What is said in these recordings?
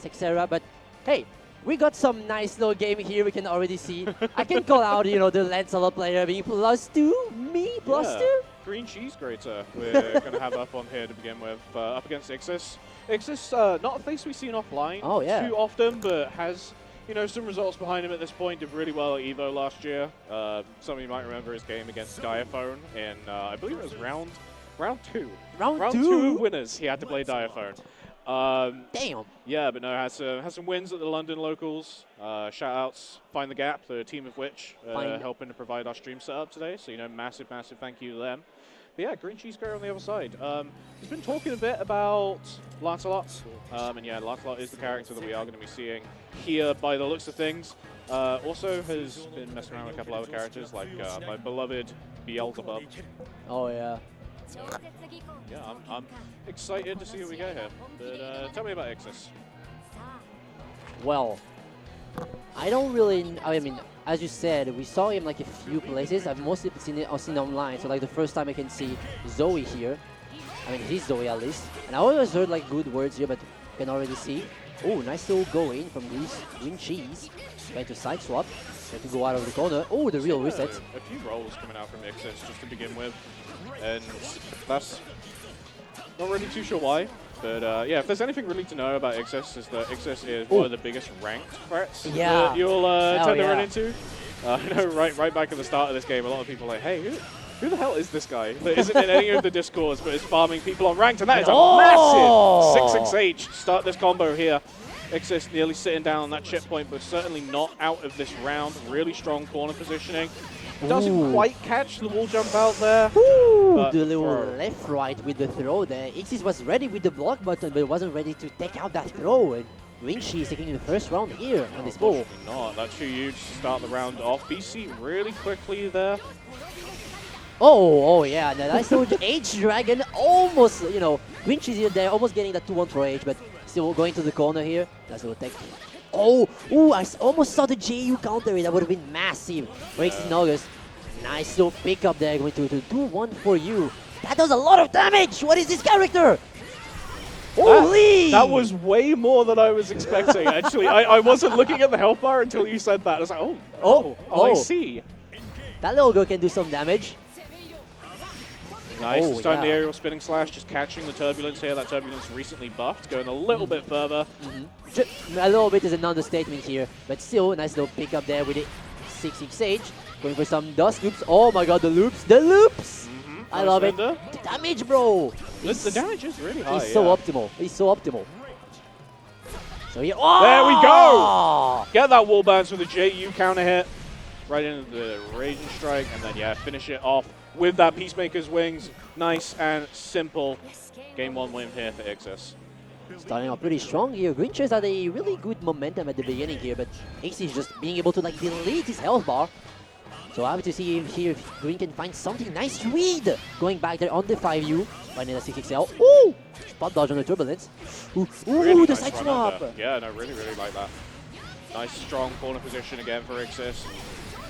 etc. But hey, we got some nice little game here. We can already see. I can call out, you know, the Lancelot player being +2, me +2. Green Cheese Grater we're going to have up on here to begin with, up against XIII. XIII, not a face we've seen offline too often, but has, you know, some results behind him at this point. Did really well at EVO last year. Some of you might remember his game against Diaphone in, I believe it was round two. Round two winners, he had to play Diaphone. Damn. Yeah, but no, has some wins at the London locals. Shout-outs, Find the Gap, the team of which helping to provide our stream setup today. So, you know, massive thank you to them. But yeah, Green Cheese Grater on the other side. He's been talking a bit about Lancelot. And yeah, Lancelot is the character that we are going to be seeing here by the looks of things. Also has been messing around with a couple other characters, like my beloved Beelzebub. Oh, yeah. Yeah, I'm excited to see what we get here. But tell me about XIII. Well, I don't really. I mean, as you said, we saw him like a few places. I've mostly seen it online. So like the first time I can see Zoe here. I mean, he's Zoe at least. And I always heard like good words here, but you can already see. Oh, nice little go in from Green Cheese. Trying to side swap. Trying to go out of the corner. Oh, the real reset. A few rolls coming out from XIII just to begin with. And that's not really too sure why. But yeah, if there's anything really to know about XIII, is that XIII is one of the biggest ranked threats that you'll tend to run into. I know right back at the start of this game, a lot of people are like, hey, who the hell is this guy that isn't in any of the discords but is farming people on ranked? And that is a massive 6-6H start this combo here. XIII nearly sitting down on that chip point, but certainly not out of this round. Really strong corner positioning. Doesn't quite catch the wall jump out there. The little left-right with the throw there. XIII was ready with the block button, but wasn't ready to take out that throw. And Winchi is taking the first round here on this ball. Not. That's too huge to start the round off. BC really quickly there. Oh yeah, the nice little H-Dragon almost, you know, Winchi's here there, almost getting that 2-1 for H, but still going to the corner here. That's a little tech. Oh, I almost saw the JU counter. That would have been massive. Breaks in August. Nice little pickup there, going to 2-1 for you. That does a lot of damage. What is this character? Holy! That was way more than I was expecting, actually. I wasn't looking at the health bar until you said that. I was like, oh, I see. That little girl can do some damage. Nice, this time the aerial spinning slash, just catching the turbulence here. That turbulence recently buffed, going a little bit further. A little bit is an understatement here, but still, nice little pickup there with it. 6-6H, going for some dust loops. Oh my god, the loops! The loops! I love it. The damage, bro! The damage is really high. He's so optimal. He's so optimal. So here, there we go! Get that wall bounce with a JU counter hit. Right into the Raging Strike, and then, yeah, finish it off with that Peacemaker's Wings. Nice and simple. Game 1 win here for XIII. Starting off pretty strong here. Green Cheese had a really good momentum at the beginning here, but XIII is just being able to like delete his health bar. So I have to see here if Green can find something. Nice read! Going back there on the 5U. Finding a 6XL. Ooh! Spot dodge on the turbulence. Ooh, really the nice side swap! Yeah, no, really like that. Nice strong corner position again for XIII.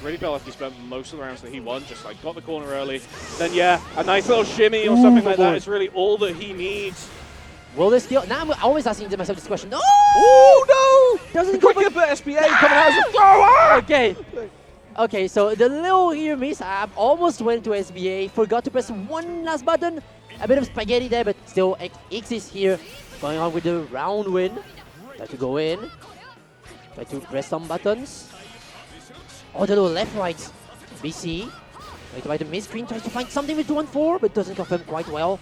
Really felt like he spent most of the rounds that he won, just like got the corner early. Then yeah, a nice little shimmy or something like that is really all that he needs. Will this deal? Now I'm always asking myself this question. No! Oh no! Doesn't go quick at SBA coming out as a thrower! Okay. Okay, so the little here mishap almost went to SBA, forgot to press one last button. A bit of spaghetti there, but still XIII here going on with the round win. Try to go in. Try to press some buttons. Oh, the little left-right. BC. Try to miss-screen, tries to find something with 2-1-4, but doesn't confirm quite well.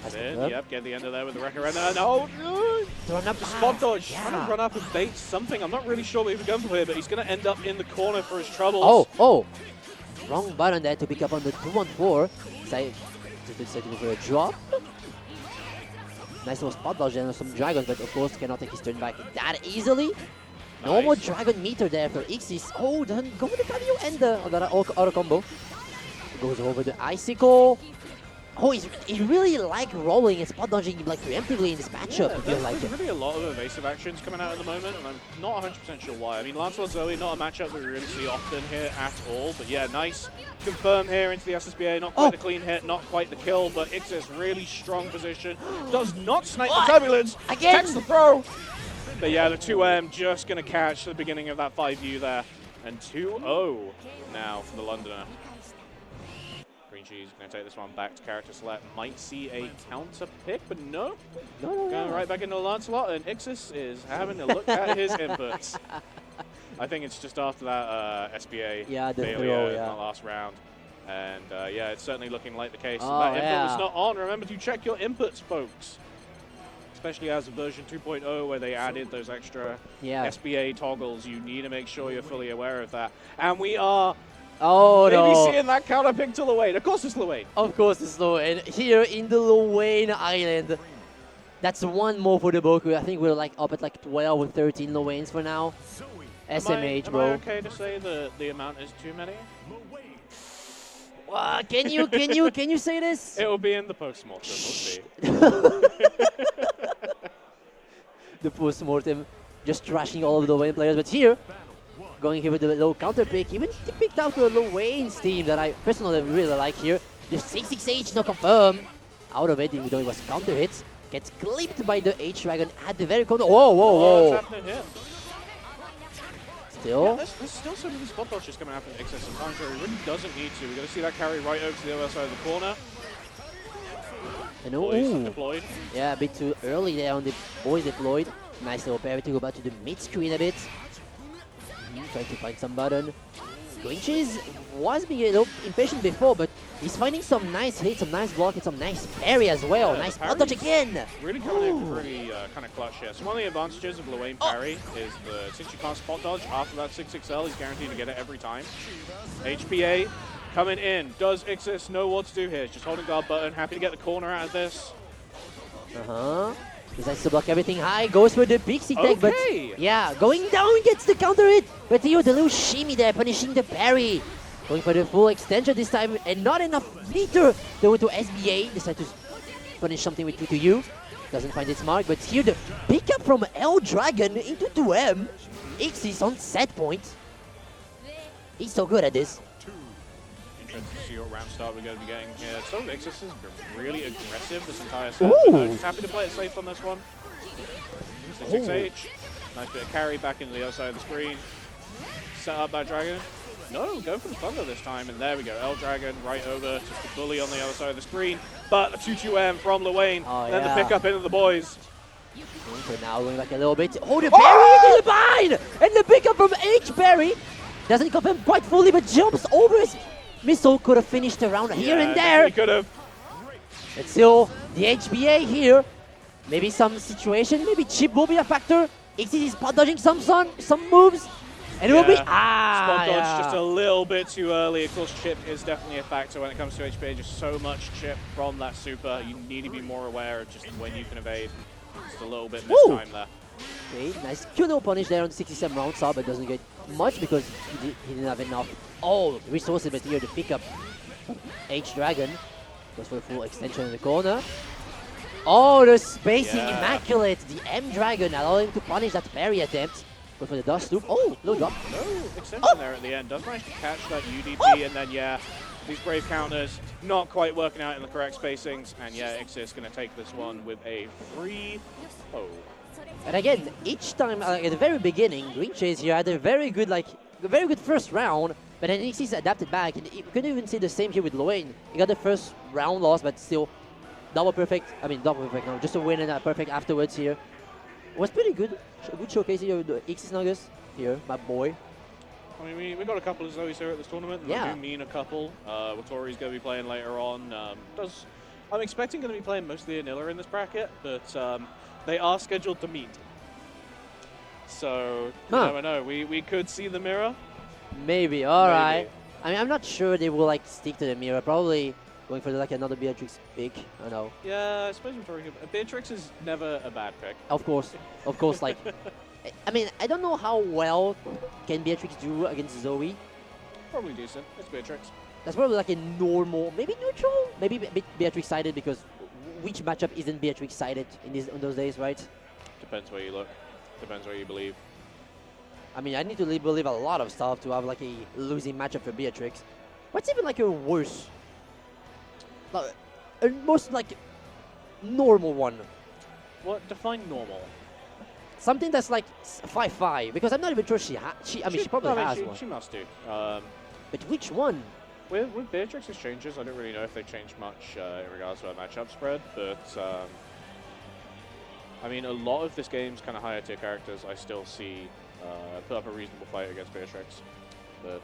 That's it. Yep, get the end of there with the wrecker. No, run up spot dodge. Trying to run up and bait something. I'm not really sure what he was going for here, but he's going to end up in the corner for his troubles. Oh. Wrong button there to pick up on the 2-1-4. Decided to go for a drop. Nice little spot dodge and some dragons, but of course cannot take his turn back that easily. No more dragon meter there for XIII. Oh, doesn't go with the W and the auto combo. Goes over the icicle. Oh, he's really like rolling and spot dodging like preemptively in this matchup. I feel like there's really a lot of evasive actions coming out at the moment, and I'm not 100% sure why. I mean, Lancelot Zoe, not a matchup that we really see often here at all, but yeah, nice confirm here into the SSBA. Not quite the clean hit, not quite the kill, but Ixis really strong position. Does not snipe the turbulence. Again? Takes the throw. But yeah, the 2M just going to catch the beginning of that 5U there. And 2-0 now for the Londoner. Green Cheese going to take this one back to character select. Might see a counter pick, but no. Going right back into Lancelot, and Ixis is having a look at his inputs. I think it's just after that SBA failure in the last round. And yeah, it's certainly looking like the case. Oh, that input was not on. Remember to check your inputs, folks. Especially as of version 2.0 where they added those extra SBA toggles. You need to make sure you're fully aware of that. And we are seeing that counter pick to Luane. Of course it's Luane. Of course it's Luane. Here in the Luane Island. That's one more for the Boku. I think we're like up at like 12 or 13 Luanes for now. SMH, bro. Am I okay to say the amount is too many? Can you say this? It will be in the post-mortem. We'll see. The post-mortem just trashing all of the Luane players, but here, going here with the low counter pick, even he picked out the Luane's team that I personally really like here. Just 6-6H, no confirm. Out of it, even though it was counter hits. Gets clipped by the H-Dragon at the very corner. Whoa. What's happening here? Still? Yeah, there's still so many spot dodges coming out from Ixis sometimes where he really doesn't need to. We're going to see that carry right over to the other side of the corner. And Boys deployed. Yeah, a bit too early there on the boys deployed. Nice little parry to go back to the mid screen a bit. Trying to find some button. Green Cheese was being a little impatient before, but he's finding some nice hits, some nice block, and some nice parry as well. Nice spot dodge again. Really coming in pretty kind of clutch here. So one of the advantages of Luane parry is since you can't spot dodge after that 6XL, he's guaranteed to get it every time. HPA coming in. Does Ixis know what to do here? Just holding guard button. Happy to get the corner out of this. Decides to block everything high, goes for the pixie tech, but yeah, going down gets the counter hit. But Theo, the little shimmy there, punishing the parry. Going for the full extension this time, and not enough meter. They went to SBA, decide to punish something with 2-2U. Doesn't find its mark, but here the pickup from L Dragon into 2M. Ixis on set point. He's so good at this. Interesting to see what round start we're going to be getting here. So Ixis has been really aggressive this entire set. Just happy to play it safe on this one. 6H. Nice bit of carry back into the other side of the screen. Set up by Dragon. No, go for the Thunder this time. And there we go. L Dragon right over. Just a bully on the other side of the screen. But a 2-2M from Luane. Then the pickup into the boys. For now, going back a little bit. Oh, the parry into the bind! And the pickup from H-Berry. Doesn't confirm quite fully, but jumps over his missile. Could have finished the round here and there. He could have. But still, the HBA here. Maybe some situation, maybe chip will be a factor. Ixis is spot dodging some moves. And it will be spot dodge just a little bit too early. Of course, chip is definitely a factor when it comes to HBA. Just so much chip from that super. You need to be more aware of just when you can evade. Just a little bit miss time there. Okay, nice cute little punish there on 67 round sub, but doesn't get much because he didn't have enough resources. But here the pickup, H-Dragon goes for the full extension in the corner. Oh, the spacing immaculate. The M-Dragon allowing him to punish that parry attempt. Go for the dust loop. Oh, low drop. No extension there at the end. Does manage to catch that UDP, and then these brave counters not quite working out in the correct spacings. And Ixis going to take this one with a 3-0. And again, each time at the very beginning, Green Chase here had a very good first round, but then Ixis adapted back, and you couldn't even see the same here with Luane. He got the first round loss, but still double perfect. No, just a win and a perfect afterwards here. It was pretty good. A good showcase here with the Ixis Nuggets here, my boy. I mean, we got a couple of Zoes here at this tournament. I do mean a couple. Watori's going to be playing later on. I'm expecting going to be playing mostly Anilla in this bracket, but they are scheduled to meet. So, you never know. We could see the mirror. Maybe, alright. I mean, I'm not sure they will stick to the mirror. Probably going for another Beatrix pick. I know. Yeah, I suppose Beatrix is never a bad pick. Of course. I mean, I don't know how well can Beatrix do against Zoe. Probably decent. It's Beatrix. That's probably like a normal, maybe neutral, maybe a bit Beatrix sided because which matchup isn't Beatrix sided in those days, right? Depends where you look. Depends where you believe. I mean, I need to believe a lot of stuff to have like a losing matchup for Beatrix. What's even like a worse, like, a most like normal one? What define normal? Something that's like 5-5 because I'm not even sure she probably has one. She must do. But which one? With Beatrix's changes, I don't really know if they changed much in regards to her matchup spread, but I mean, a lot of this game's kind of higher tier characters I still see put up a reasonable fight against Beatrix. But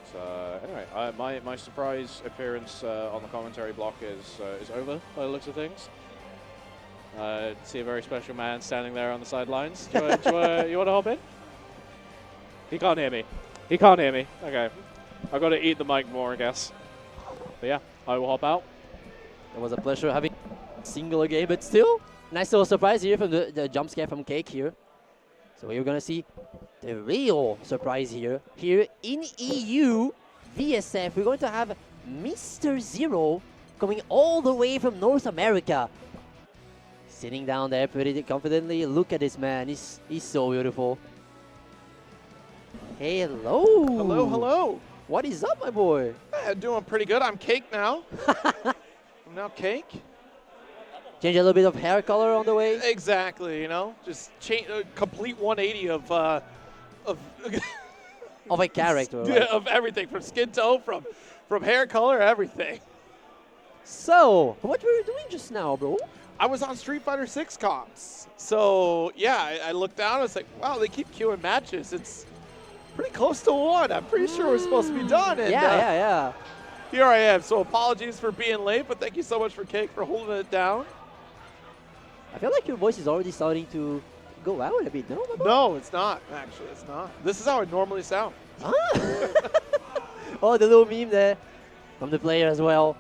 anyway, my surprise appearance on the commentary block is over by the looks of things. See a very special man standing there on the sidelines. You want to hop in? He can't hear me. He can't hear me. Okay. I've got to eat the mic more, I guess. But yeah, I will hop out. It was a pleasure having a singular game, but still, nice little surprise here from the jump scare from Cake here. So you're going to see the real surprise here. Here in EU, VSF, we're going to have Mr. Zero coming all the way from North America. Sitting down there pretty confidently. Look at this man. He's so beautiful. Hello. Hello, hello. What is up, my boy? Doing pretty good. I'm Cake now. I'm now Cake. Change a little bit of hair color on the way. Exactly, you know, just change a complete 180 of of a character. Yeah, Right? of everything from skin tone, from hair color, everything. So, what were you doing just now, bro? I was on Street Fighter VI comps. So, yeah, I looked down. I was like, wow, they keep queuing matches. It's pretty close to one. I'm pretty sure we're supposed to be done. And, Yeah. Here I am. So, apologies for being late, but thank you so much for Cake for holding it down. I feel like your voice is already starting to go out a bit, no? my boy? No, it's not. Actually, it's not. This is how I normally sound. Ah. Oh, the little meme there from the player as well.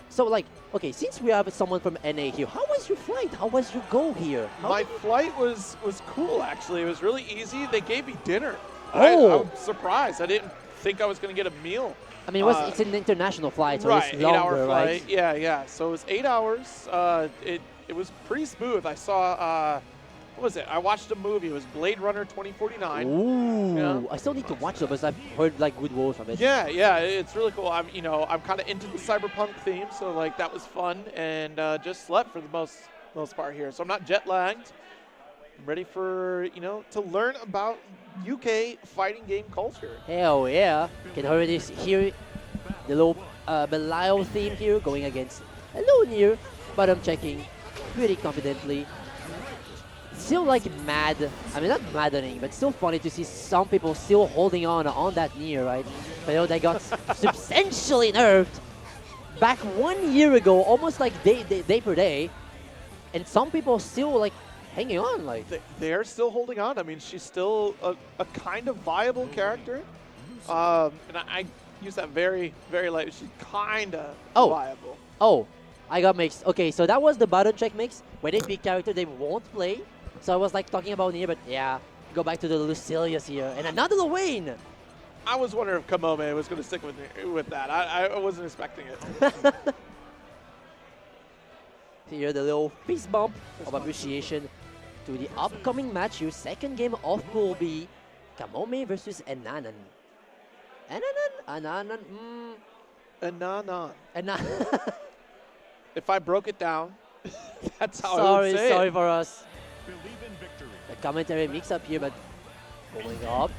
So, like, okay, since we have someone from NA here, how was your flight? How was your go here? My flight was cool, actually. It was really easy. They gave me dinner. Oh. I'm surprised. I didn't think I was going to get a meal. I mean, it's an international flight, so right, it's longer, 8-hour flight. right? Yeah. So it was 8 hours. It was pretty smooth. I saw, what was it? I watched a movie. It was Blade Runner 2049. Ooh, Yeah. I still need to watch it because I've heard like good words from it. Yeah, it's really cool. I'm kind of into the cyberpunk theme, so like that was fun, and just slept for the most part here. So I'm not jet lagged. I'm ready for to learn about UK fighting game culture. Hell yeah! Can already hear the little Belial theme here going against hello near, but I'm checking pretty confidently. Still like mad, I mean not maddening, but still funny to see some people still holding on that near, right? But they got substantially nerfed back 1 year ago, almost like day per day, and some people still like hanging on, like. They're still holding on. I mean, she's still a kind of viable character, and I use that very, very lightly. She's kind of viable. Oh, I got mixed. Okay, so that was the button check mix where they pick character they won't play. So I was like talking about Nier, but yeah, go back to the Lucilius here. And another Wayne! I was wondering if Kamome was going to stick with that. I wasn't expecting it. Here, the little fist bump of appreciation to the upcoming match here. Second game of Pool B. Kamome versus Enanan. Enanan? Enanan. If I broke it down, that's how I would say Sorry it. for us. The commentary mix up here, but going up.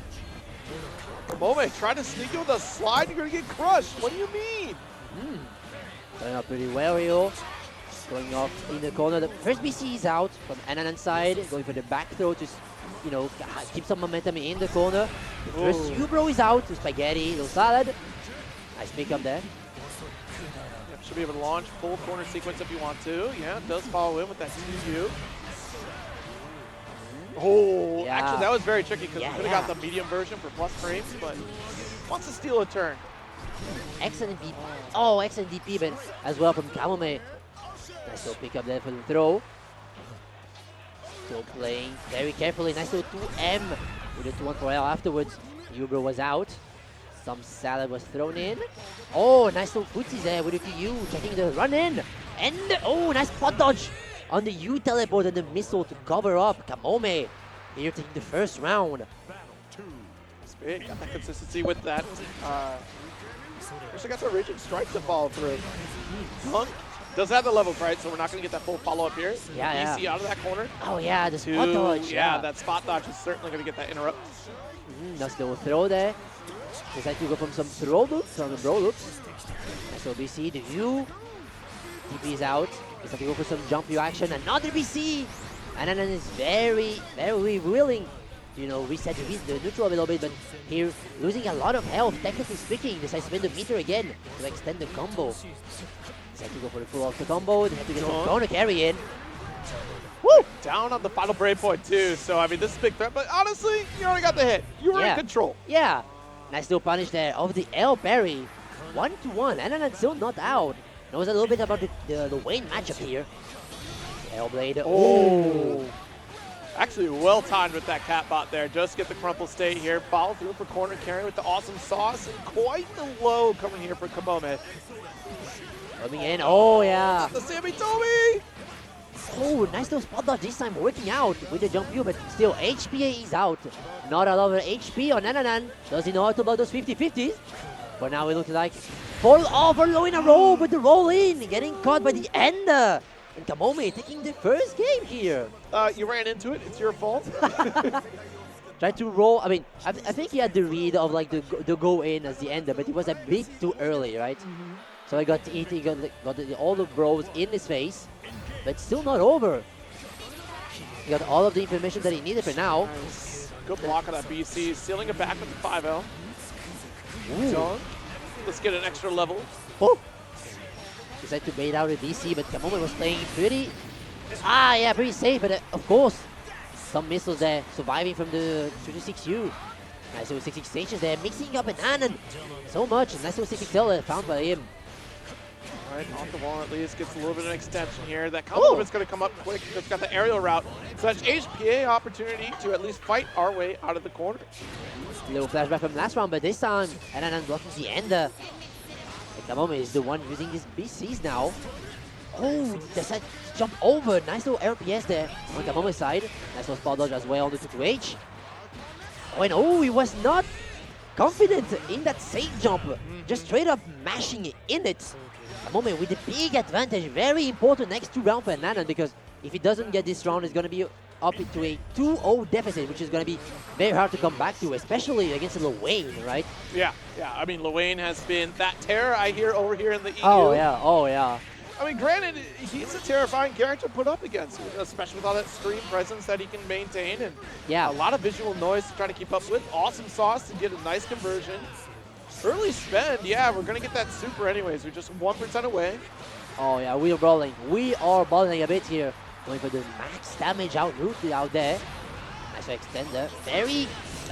Kamome, try to sneak in with a slide, you're going to get crushed. What do you mean? Going up pretty well here. Going off in the corner. The first BC is out from Ananan's side. Going for the back throw to, keep some momentum in the corner. The first Ubro is out to Spaghetti, little salad. Nice pick up there. Should be able to launch full corner sequence if you want to. Yeah, it does follow in with that 2U. Oh, Yeah. actually, that was very tricky because we could have got Yeah. the medium version for plus frames, but wants to steal a turn. Excellent DP. Oh, excellent DP, but as well from Kamome. Nice little pick up there for the throw. Still playing very carefully. Nice little 2M with the 2-1 for L afterwards. Ubro was out. Some salad was thrown in. Oh, nice little footsies there with the U, checking the run in. And, oh, nice spot dodge on the U teleport and the missile to cover up. Kamome here taking the first round. It's big. Got that consistency with that. Actually got the raging strike to follow through. Punk does have the levels, right? So we're not going to get that full follow-up here. Yeah, EC out of that corner. Oh, yeah, the spot dodge. Yeah, that spot dodge is certainly going to get that interrupt. Nice little throw there. Decide to go from some throw loops, from the bro loops. So BC, the U. TP is out. Decide to go for some jump U action. Another BC. And then is very, very willing, you know, reset the neutral a little bit, but here losing a lot of health, technically speaking. Decides to spin the meter again to extend the combo. Decide to go for the full auto combo. They have to get some counter carry in. Woo! Down on the final break point too. So I mean, this is a big threat, but honestly, you already got the hit. You were in control. Yeah. Nice little punish there of the L parry. 1-1, and then still not out. Knows a little bit about the Wayne matchup here. L blade. Oh. Actually, well timed with that cat bot there. Just get the crumple state here. Follow through for corner carry with the awesome sauce, and quite the low coming here for Kamome. Coming in. Oh yeah. The Sammy Toby. Oh, nice little spot dodge this time, working out with the jump view, but still HPA is out. Not a lot of HP on Nananan. Does he know how to block those 50-50s? For now it looks like fall over low in a row, but the roll in, getting caught by the end. And Kamome taking the first game here. You ran into it, it's your fault. Tried to roll, I mean, I think he had the read of like the go in as the ender, but it was a bit too early, right? So he got all the bros in his face. But still not over. He got all of the information that he needed for now. Nice. Good block on that BC. Sealing it back with the 5L. So, let's get an extra level. Oh! Decided to bait out a BC, but Kamome was playing pretty pretty safe. But of course, some missiles there, surviving from the 26U. Nice little 6 extensions there, mixing up Anan so much. Nice little 6XL found by him. Right, off the wall at least, gets a little bit of an extension here. That combo is going to come up quick. It's got the aerial route. So that's HPA opportunity to at least fight our way out of the corner. Little flashback from last round, but this time, Ananan blocking the ender. Kamome is the one using his BCs now. Oh, decide to jump over. Nice little RPS there on Kamome's side. Nice little spot dodge as well on the 2-2H. Oh, and he was not confident in that safe jump. Just straight up mashing in it. Kamome with a big advantage, very important next 2 rounds for Nanan, because if he doesn't get this round, it's going to be up into a 2-0 deficit, which is going to be very hard to come back to, especially against Wayne, right? Yeah. I mean, Wayne has been that terror I hear over here in the EU. Oh yeah. I mean, granted, he's a terrifying character to put up against, especially with all that screen presence that he can maintain, and a lot of visual noise to try to keep up with. Awesome sauce to get a nice conversion. Early spend, we're going to get that super anyways. We're just 1% away. Oh yeah, we are balling. We are balling a bit here. Going for the max damage out there. Nice extender. Very...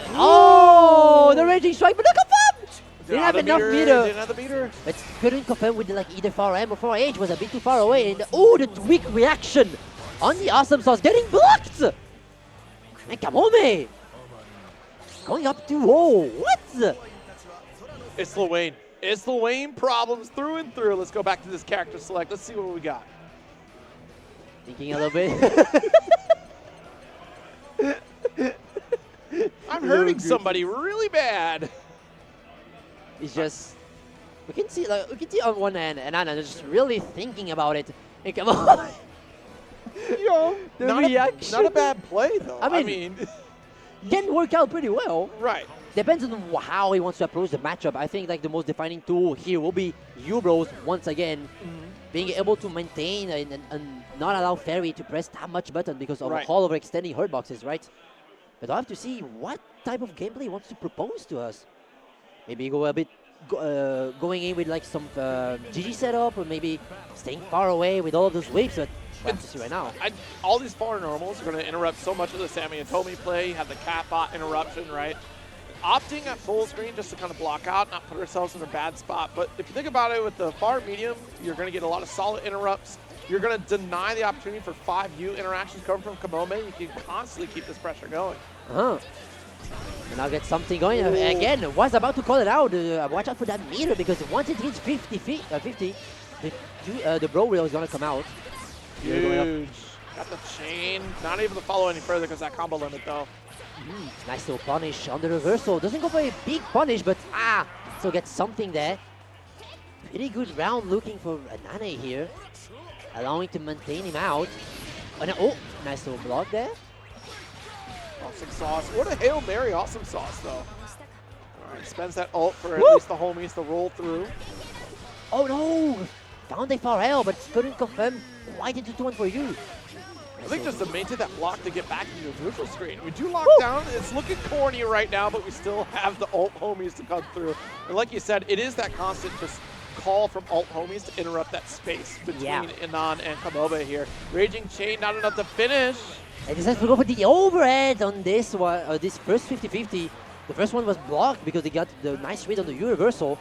Oh! The raging strike, but look at them! Didn't have enough meter. Didn't have the meter. But couldn't confirm with either far M or far H. Was a bit too far away. And the weak reaction on the awesome sauce. Getting blocked! And Kamome! Going up 2-0. What? It's Wayne. It's Wayne problems through and through. Let's go back to this character select. Let's see what we got. Thinking a little bit. I'm hurting somebody really bad. It's just we can see on one hand, and Anna is just really thinking about it. And come on, the reaction. Not a bad play though. I mean, can work out pretty well. Right. Depends on how he wants to approach the matchup. I think like the most defining tool here will be U-Bros once again, being able to maintain and not allow Fairy to press that much button because of all over extending hurt boxes, right? But I have to see what type of gameplay he wants to propose to us. Maybe go a bit going in with like some GG setup, or maybe staying far away with all of those waves. But we'll have to see right now. All these far normals are going to interrupt so much of the Sammy and Tomy play. You have the cat bot interruption, right? Opting at full screen just to kind of block out, not put ourselves in a bad spot. But if you think about it, with the far medium, you're going to get a lot of solid interrupts. You're going to deny the opportunity for 5U interactions coming from Kamome. You can constantly keep this pressure going. And now get something going. Again, was about to call it out. Watch out for that meter because once it hits 50, the bro wheel is going to come out. Huge. Got the chain. Not able to follow any further because that combo limit though. Nice little punish on the reversal. Doesn't go for a big punish, but so gets something there. Pretty good round looking for Nane here. Allowing to maintain him out. Oh, nice little block there. Awesome sauce. What a Hail Mary awesome sauce though. Alright, spends that ult for at least the homies to roll through. Oh no! Found a far L, but couldn't confirm quite into 2-1 for you. I think just to maintain that block to get back into your neutral screen. We do lock down. It's looking corny right now, but we still have the ult homies to come through. And like you said, it is that constant just call from ult homies to interrupt that space between Inan and Kamobe here. Raging Chain, not enough to finish. And decides to go for the overhead on this one, this first 50-50. The first one was blocked because he got the nice read on the U-reversal.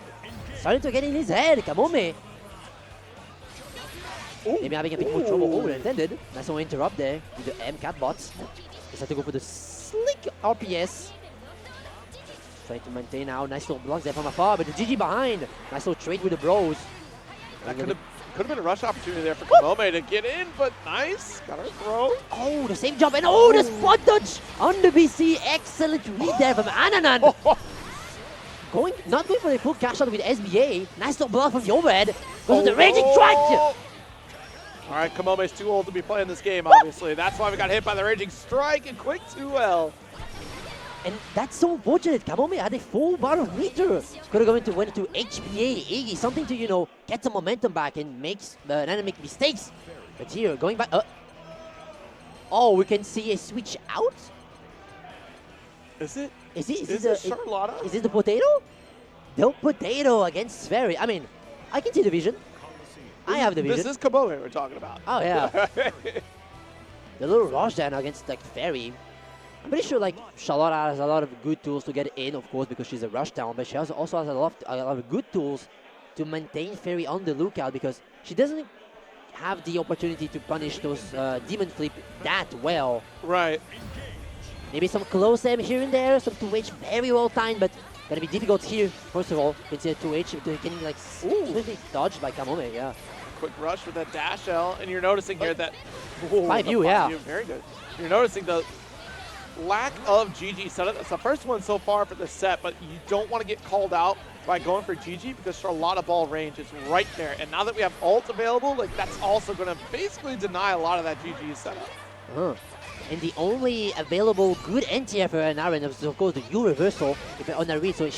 Starting to get in his head, Kamome. Maybe having a bit more trouble over intended. Nice little interrupt there with the M-Cat bots. Decide to go for the slick RPS. Trying to maintain now. Nice little blocks there from afar, but the GG behind. Nice little trade with the bros. That could have been a rush opportunity there for Kamome to get in, but nice. Got her throw. Oh, the same jump, and the spot dodge on the BC. Excellent read there from Ananan. Not going for the full cash out with SBA. Nice little block from the overhead. Goes to the Raging Strike. All right, Kamome's too old to be playing this game, obviously. That's why we got hit by the Raging Strike and quick 2L. And that's so unfortunate. Kamome had a full bar of meter. Could have went to HPA, Iggy, something to, get some momentum back and make mistakes. But here, going back. Oh, we can see a switch out. Is it? Is it Charlotta? Is it the potato? The potato against Sverry. I mean, I can see the vision. I have the vision. This is Kamome we're talking about. Oh, yeah. The little rush down against, Fairy. I'm pretty sure, Charlotte has a lot of good tools to get in, of course, because she's a rush down, but she also has a lot of good tools to maintain Fairy on the lookout because she doesn't have the opportunity to punish those demon flip that well. Right. Maybe some close aim here and there, some 2H very well timed, but gonna be difficult here. First of all, consider 2H getting completely dodged by Kamome, yeah. Quick rush with that dash L, and you're noticing here that 5U, yeah. Very good. You're noticing the lack of GG setup. That's the first one so far for the set, but you don't want to get called out by going for GG because Charlotta ball range is right there. And now that we have ult available, that's also going to basically deny a lot of that GG setup. And the only available good anti-air for Naren is, of course, the U-reversal on a read, so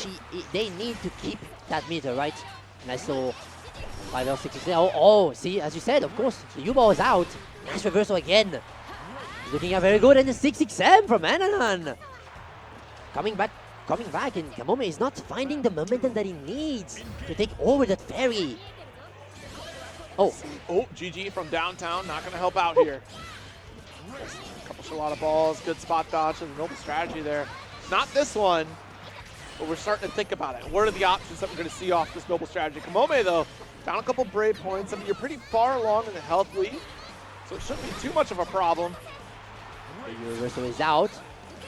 they need to keep that meter, right? Nice little 5L66. Oh, see, as you said, of course, the U-ball is out. Nice reversal again. Looking very good, and the 6XM from Ananan. Coming back, and Kamome is not finding the momentum that he needs to take over that Fairy. Oh, GG from downtown, not going to help out here. A couple Charlotta balls, good spot dodge, and a noble strategy there. Not this one, but we're starting to think about it. What are the options that we're going to see off this noble strategy? Kamome, though, down a couple brave points. I mean, you're pretty far along in the health lead, so it shouldn't be too much of a problem. The reversal is out.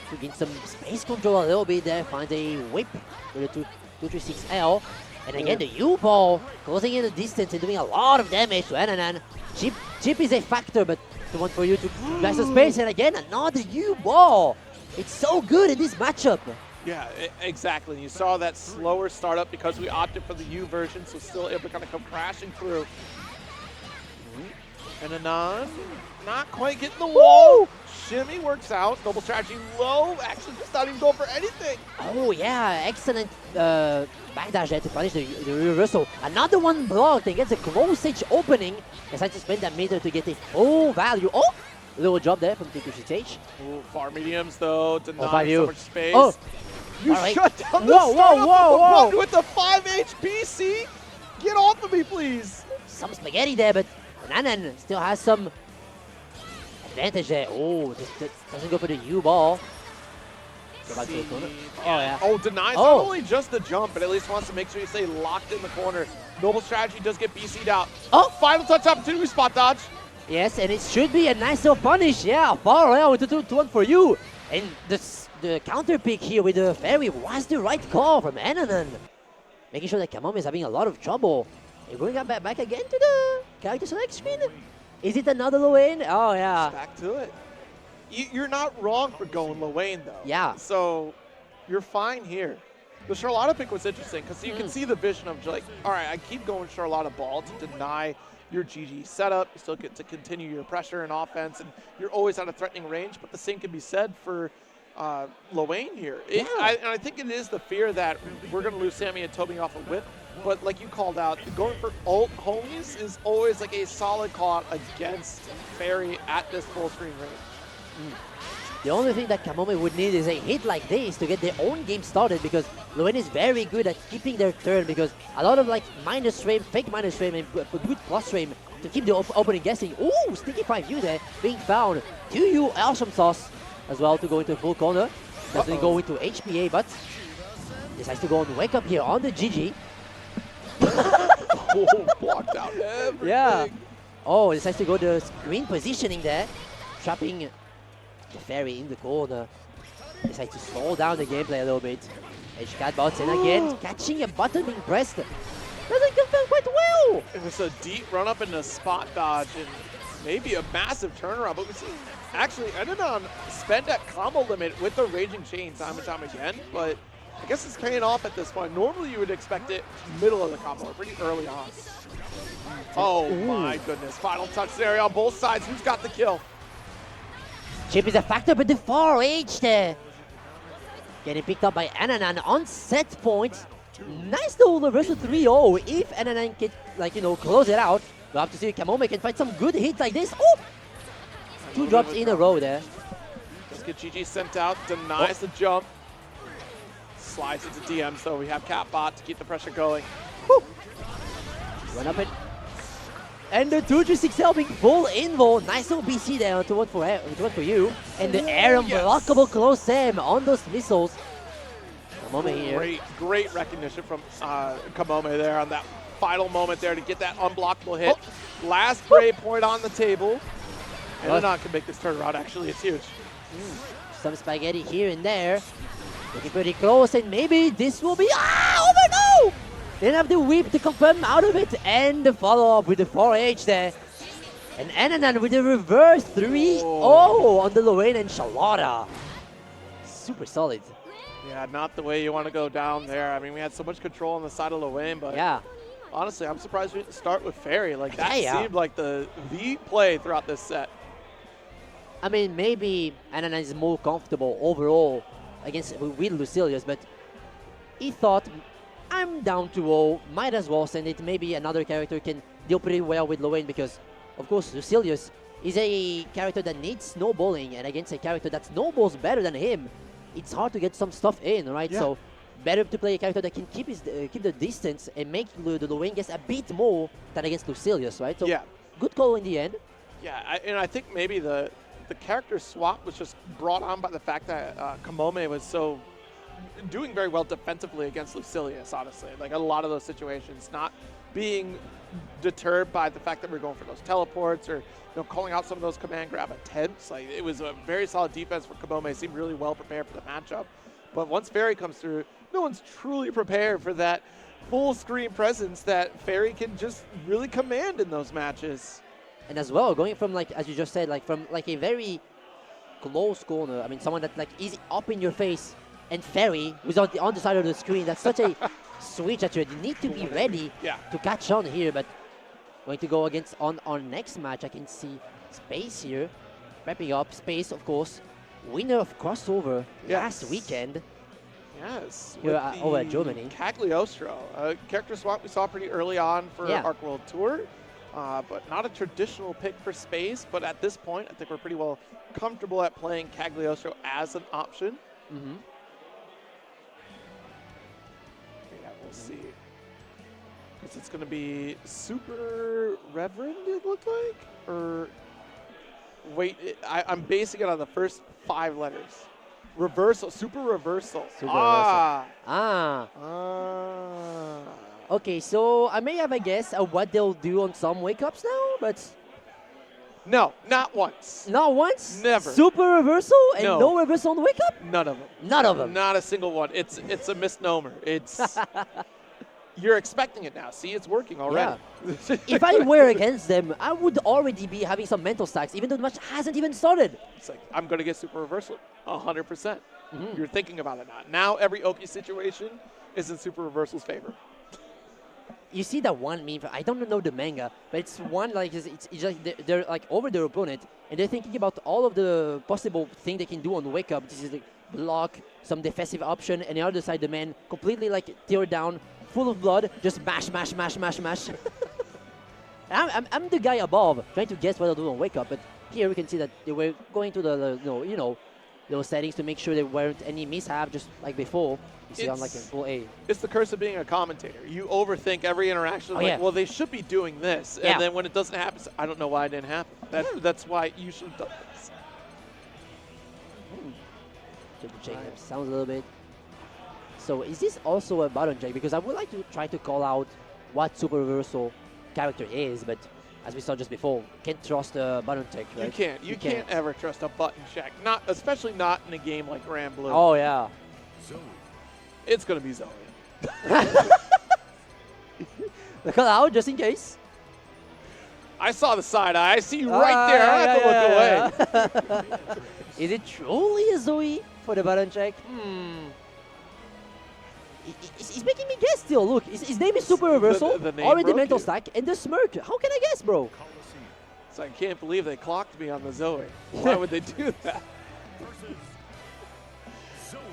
To gain some space control a little bit there. Finds a whip with a 236L. And again, the U-ball closing in the distance and doing a lot of damage to Ananan. Chip is a factor, but the one for you to blast the space. And again, another U-ball. It's so good in this matchup. Yeah, exactly. You saw that slower startup because we opted for the U version, so still able to kind of come crashing through. And Anon, not quite getting the wall. Shimmy works out. Noble strategy low. Actually, just not even going for anything. Oh, yeah. Excellent backdash there to punish the reversal. Another one blocked and gets a close edge opening. Decides to spend that meter to get a full value. Oh, little drop there from T2CH. Far mediums, though. Denied so much space. Oh, you shut down the startup with the 5 HPC. Get off of me, please. Some spaghetti there, but Nanan still has some advantage there. Oh, doesn't go for the U-ball. Go back to the corner. Oh, yeah. Oh, denies not only just the jump, but at least wants to make sure you stay locked in the corner. Noble strategy does get BC'd out. Oh, final touch opportunity, spot dodge. Yes, and it should be a nice little punish. Yeah, far away into 2-1 for you. And the counter pick here with the Fairy was the right call from Ananan. Making sure that Kamome is having a lot of trouble. And going back again to the character select screen. Is it another Lowain? Oh, yeah. Back to it. You're not wrong for going Lowain, though. Yeah. So you're fine here. The Charlotta pick was interesting because you can see the vision of like, all right, I keep going Charlotta ball to deny your GG setup. You still get to continue your pressure and offense, and you're always out of threatening range. But the same can be said for Lowain here. And I think it is the fear that we're going to lose Sammy and Toby off a whip. But like you called out, going for ult homies is always like a solid call out against Fairy at this full screen range. The only thing that Kamome would need is a hit like this to get their own game started, because Lowain is very good at keeping their turn, because a lot of like minus frame, fake minus frame, and good plus frame to keep the opening guessing. Ooh, sneaky 5U there being found. 2U awesome sauce as well to go into full corner. Doesn't go into HPA, but decides to go on wake up here on the GG. Blocked out everything. Yeah. Oh, decides to go the screen positioning there, trapping the Fairy in the corner. Decides to slow down the gameplay a little bit. Edge cat bounce in again, catching a button being pressed. Doesn't confirm quite well. It was a deep run up into spot dodge and maybe a massive turnaround, but we see actually ended on spend at combo limit with the Raging Chain time and time again, but I guess it's paying off at this point. Normally you would expect it middle of the combo, or pretty early on. Oh my goodness, final touch scenario on both sides. Who's got the kill? Chip is a factor, but the 4H there. Getting picked up by Ananan on set point. Nice though, reversal 3-0. If Ananan can, like, you know, close it out, we'll have to see if Kamome can find some good hits like this. Oh! 2 drops in a row there. Just get GG sent out, denies the jump. Slides into DM, so we have Catbot to keep the pressure going. Whew. Run up it. And the 236L being full invo. Nice little BC there to one for you. And the air unblockable close Sam on those missiles. Kamome here. Great recognition from Kamome there on that final moment there to get that unblockable hit. Last brave point on the table. And Ananan can make this turnaround, actually. It's huge. Some spaghetti here and there. Looking pretty close, and maybe this will be over. No! Then have the whip to confirm out of it, and the follow-up with the 4H there. And Ananan with the reverse 3-0 on the Lowain and Charlotta. Super solid. Yeah, not the way you want to go down there. I mean, we had so much control on the side of Lowain, but yeah, honestly, I'm surprised we didn't start with Fairy. Like, that seemed like the play throughout this set. I mean, maybe Ananan is more comfortable overall against with Lucilius, but he thought, I'm down 2-0, might as well send it. Maybe another character can deal pretty well with Lowain, because, of course, Lucilius is a character that needs snowballing, and against a character that snowballs better than him, it's hard to get some stuff in, right? Yeah. So, better to play a character that can keep the distance and make the Lowain guess a bit more than against Lucilius, right? So, good call in the end. Yeah, and I think maybe the character swap was just brought on by the fact that Kamome was so doing very well defensively against Lucilius, honestly. Like, a lot of those situations, not being deterred by the fact that we're going for those teleports or, you know, calling out some of those command grab attempts. Like, it was a very solid defense for Kamome. It seemed really well prepared for the matchup. But once Fairy comes through, no one's truly prepared for that full screen presence that Fairy can just really command in those matches. And as well, going from, like, as you just said, like, from like a very close corner, I mean, someone that like is up in your face, and Fairy, who's on the side of the screen, that's such a switch that you need to be ready to catch on here. But going to go against on our next match, I can see Space here, wrapping up. Space, of course, winner of crossover last weekend. Yes, here over at Germany. Cagliostro, a character swap we saw pretty early on for Arc World Tour. But not a traditional pick for Space, but at this point, I think we're pretty well comfortable at playing Cagliostro as an option. Yeah, we'll see. Because it's going to be Super Reverend, it looked like? Or, wait, I'm basing it on the first 5 letters. Reversal, Super Reversal. Okay, so I may have a guess at what they'll do on some wake-ups now, but No, not once. Not once? Never. Super reversal and No. no reversal on the wake up? None of them. None of them. Not a single one. It's a misnomer. It's you're expecting it now. See, it's working already. Yeah. If I were against them, I would already be having some mental stacks, even though the match hasn't even started. It's like, I'm going to get super reversal 100%. You're thinking about it now. Now every Oki situation is in super reversal's favor. You see that one meme, I don't know the manga, but it's one like, it's like they're like over their opponent, and they're thinking about all of the possible thing they can do on wake up. This is like block, some defensive option, and the other side, the man completely like tear down, full of blood, just mash, mash, mash, mash, mash. I'm the guy above trying to guess what I'll do on wake up, but here we can see that they were going to the you know those settings to make sure there weren't any mishap, just like before. You see, I'm like in full A. It's the curse of being a commentator. You overthink every interaction. Yeah. Well, they should be doing this, and then when it doesn't happen, I don't know why it didn't happen. That's why you should have done this. Triple check them sounds a little bit. So is this also a button check? Because I would like to try to call out what super reversal character is, but as we saw just before, can't trust a button check, right? You can't. You can't ever trust a button check. Not, especially not in a game like Granblue. Oh yeah. It's gonna be Zoe. The call out just in case. I saw the side eye. I see you right there. I have to look away. Is it truly a Zoe for the button check? He's making me guess still. Look, his name is Super Reversal, the name already broke mental you. stack, and the smirk. How can I guess, bro? So I can't believe they clocked me on the Zoe. Why would they do that?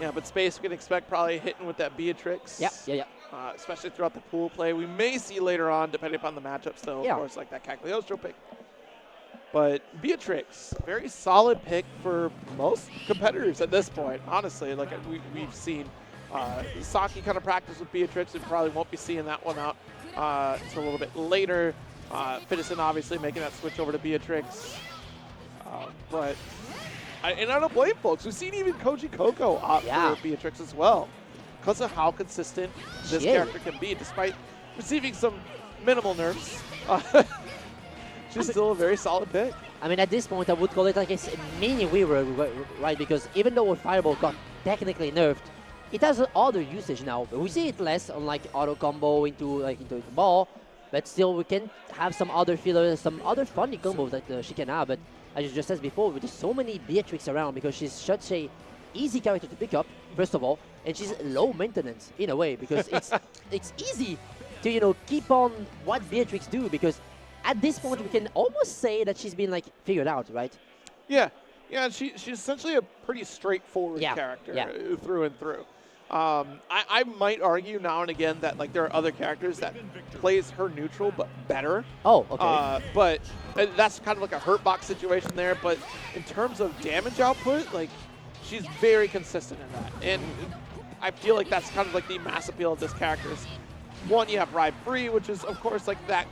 Yeah, but Space we can expect probably hitting with that Beatrix. Yeah. Especially throughout the pool play. We may see later on, depending upon the matchup still, of course, like that Cagliostro pick. But Beatrix, very solid pick for most competitors at this point, honestly. Like we've seen Saki kind of practice with Beatrix and probably won't be seeing that one out until a little bit later. Fittison obviously making that switch over to Beatrix. But I don't blame folks. We've seen even Koji Coco opt for Beatrix as well because of how consistent this character can be, despite receiving some minimal nerfs. She's still a very solid pick. I mean, at this point, I would call it like a mini Weaver, right? Because even though Fireball got technically nerfed, it has other usage now. We see it less on like auto combo into the ball, but still we can have some other fillers, some other funny combos that she can have. But as you just said before, there's so many Beatrix around because she's such a easy character to pick up, first of all, and she's low maintenance in a way because it's easy to keep on what Beatrix do, because at this point we can almost say that she's been like figured out, right? Yeah, she's essentially a pretty straightforward character through and through. I might argue now and again that like there are other characters that plays her neutral but better. Oh, okay. But that's kind of like a hurt box situation there. But in terms of damage output, like she's very consistent in that, and I feel like that's kind of like the mass appeal of this character. One, you have Ride Free, which is of course like that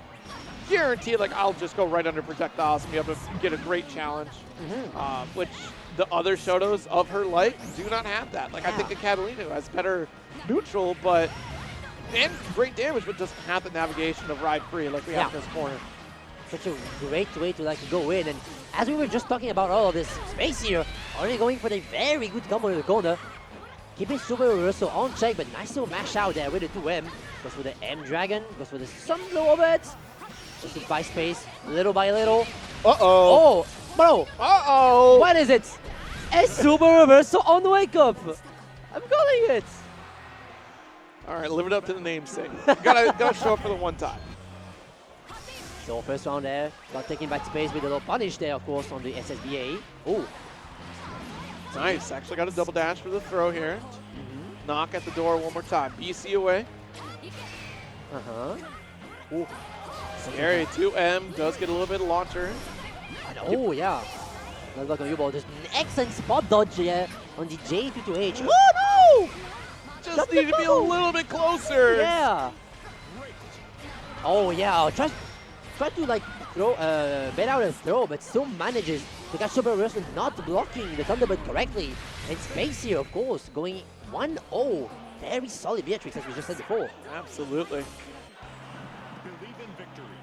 guaranteed. Like I'll just go right under projectiles and be able to get a great challenge, which the other Shotos of her like do not have that. Like I think a Catalina has better neutral, and great damage, but doesn't have the navigation of Ride Free like we have in this corner. Such a great way to like go in, and as we were just talking about all of this space here, already going for the very good combo in the corner, keeping Super Reversal on check, but nice little mash out there with the 2M. Goes for the M Dragon, goes for the Sun Blow of it. Just to buy space little by little. Oh, bro. What is it? A Super Reversal on wake up. I'm calling it. All right, live it up to the namesake. Gotta show up for the one time. So first round there, got taking back space with a little punish there, of course, on the SSBA. Oh, nice. Actually got a double dash for the throw here. Knock at the door one more time. BC away. Ooh. Scary. 2M does get a little bit of launcher. Oh, yeah. Not like on U-ball. Just an excellent spot dodge here on the J22H. Oh, no! Just need to be a little bit closer. Yeah. Oh, yeah. Try to like throw, bait out a throw, but still manages to catch Super Reversal, not blocking the Thunderbird correctly. And Space here, of course, going 1-0. Very solid Beatrix, as we just said before. Absolutely.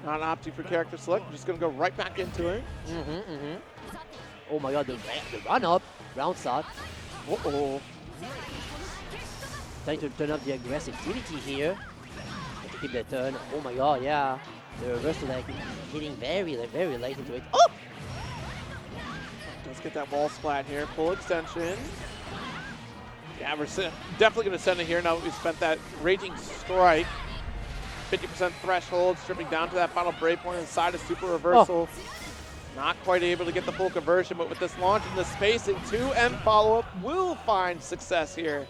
Not opting for character select. I'm just going to go right back into it. Oh my god, the run up, round shot. Uh-oh. Trying to turn up the aggressivity here. To keep the turn. Oh my god, yeah. The reversal like hitting very late into it. Oh! Let's get that wall splat here. Full extension. Yeah, we're definitely going to send it here now that we spent that Raging Strike. 50% threshold, stripping down to that final break point inside a super reversal. Not quite able to get the full conversion, but with this launch and the spacing, 2M follow-up will find success here.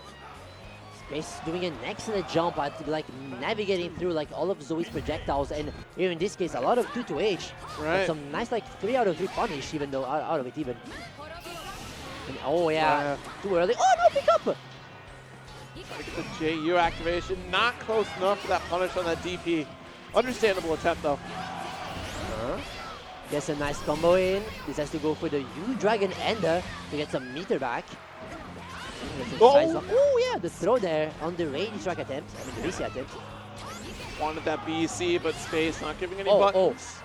Space doing an excellent jump at like navigating through like all of Zoe's projectiles, and here in this case a lot of 2-2H. Right. But some nice like 3 out of 3 punish, even though out of it even. And, oh yeah, too early. Oh no, pick up! Trying to get the JU activation, not close enough for that punish on that DP. Understandable attempt though. Gets a nice combo in. This has to go for the U-Dragon Ender to get some meter back. Oh yeah, the throw there on the range track attempt. I mean the BC attempt. Wanted that BC, but Space not giving any buttons.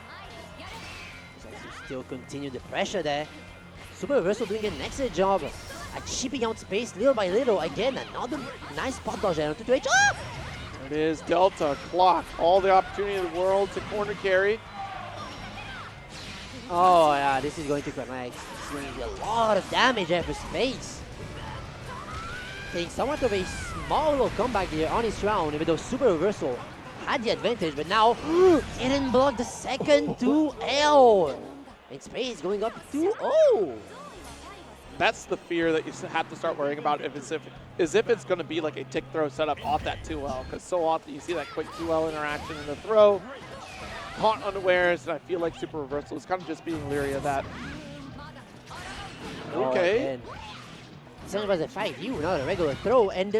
Still continue the pressure there. Super Reversal doing an excellent job at chipping out Space little by little. Again, another nice spot dodge there on 2-2H. Ah! There it is, Delta, clock, all the opportunity in the world to corner carry. Oh yeah, this is going to connect. It's going to be a lot of damage there for Space. Taking somewhat of a small little comeback here on his round, even though Super Reversal had the advantage, but now didn't block the second 2L. And Space going up 2-0. That's the fear that you have to start worrying about if it's going to be like a tick throw setup off that 2L, because so often you see that quick 2L interaction in the throw, caught unawares, and I feel like Super Reversal is kind of just being leery of that. Okay. It was a 5U, not a regular throw, and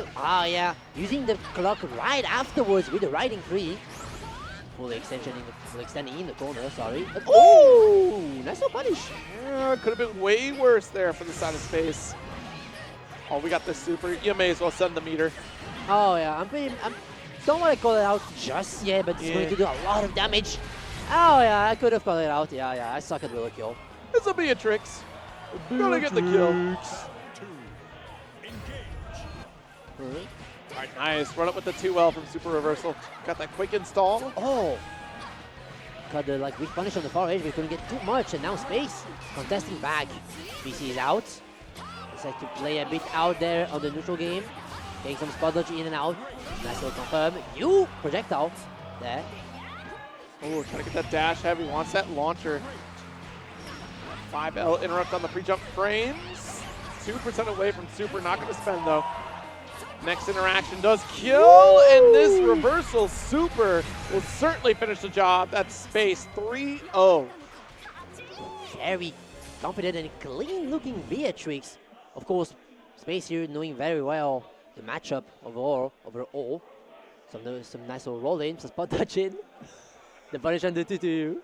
using the clock right afterwards with the riding free. Full extending in the corner, sorry. But, oh! Nice little punish. Yeah, could have been way worse there for the side of Space. Oh, we got the super. You may as well send the meter. Oh yeah, don't want to call it out just yet, but it's going to do a lot of damage. Oh yeah, I could have called it out. Yeah, I suck at wheel kill. It's a Beatrix. Gonna get the kill. All right, nice. Run up with the 2L from Super Reversal. Got that quick install. Oh. Got the weak punish on the far edge, but couldn't get too much, and now Space contesting back. BC is out. Decides to play a bit out there on the neutral game. Getting some spot dodge in and out. Nice little confirm. You projectile there. Oh, trying to get that dash heavy. Wants that launcher. 5L interrupt on the pre-jump frames. 2% away from Super. Not going to spend though. Next interaction does kill, and this reversal Super will certainly finish the job. That's Space 3-0. Very confident and clean-looking Beatrix. Of course, Space here knowing very well the matchup overall. Some nice little roll in, some spot dodge in. The punish on the 2-2.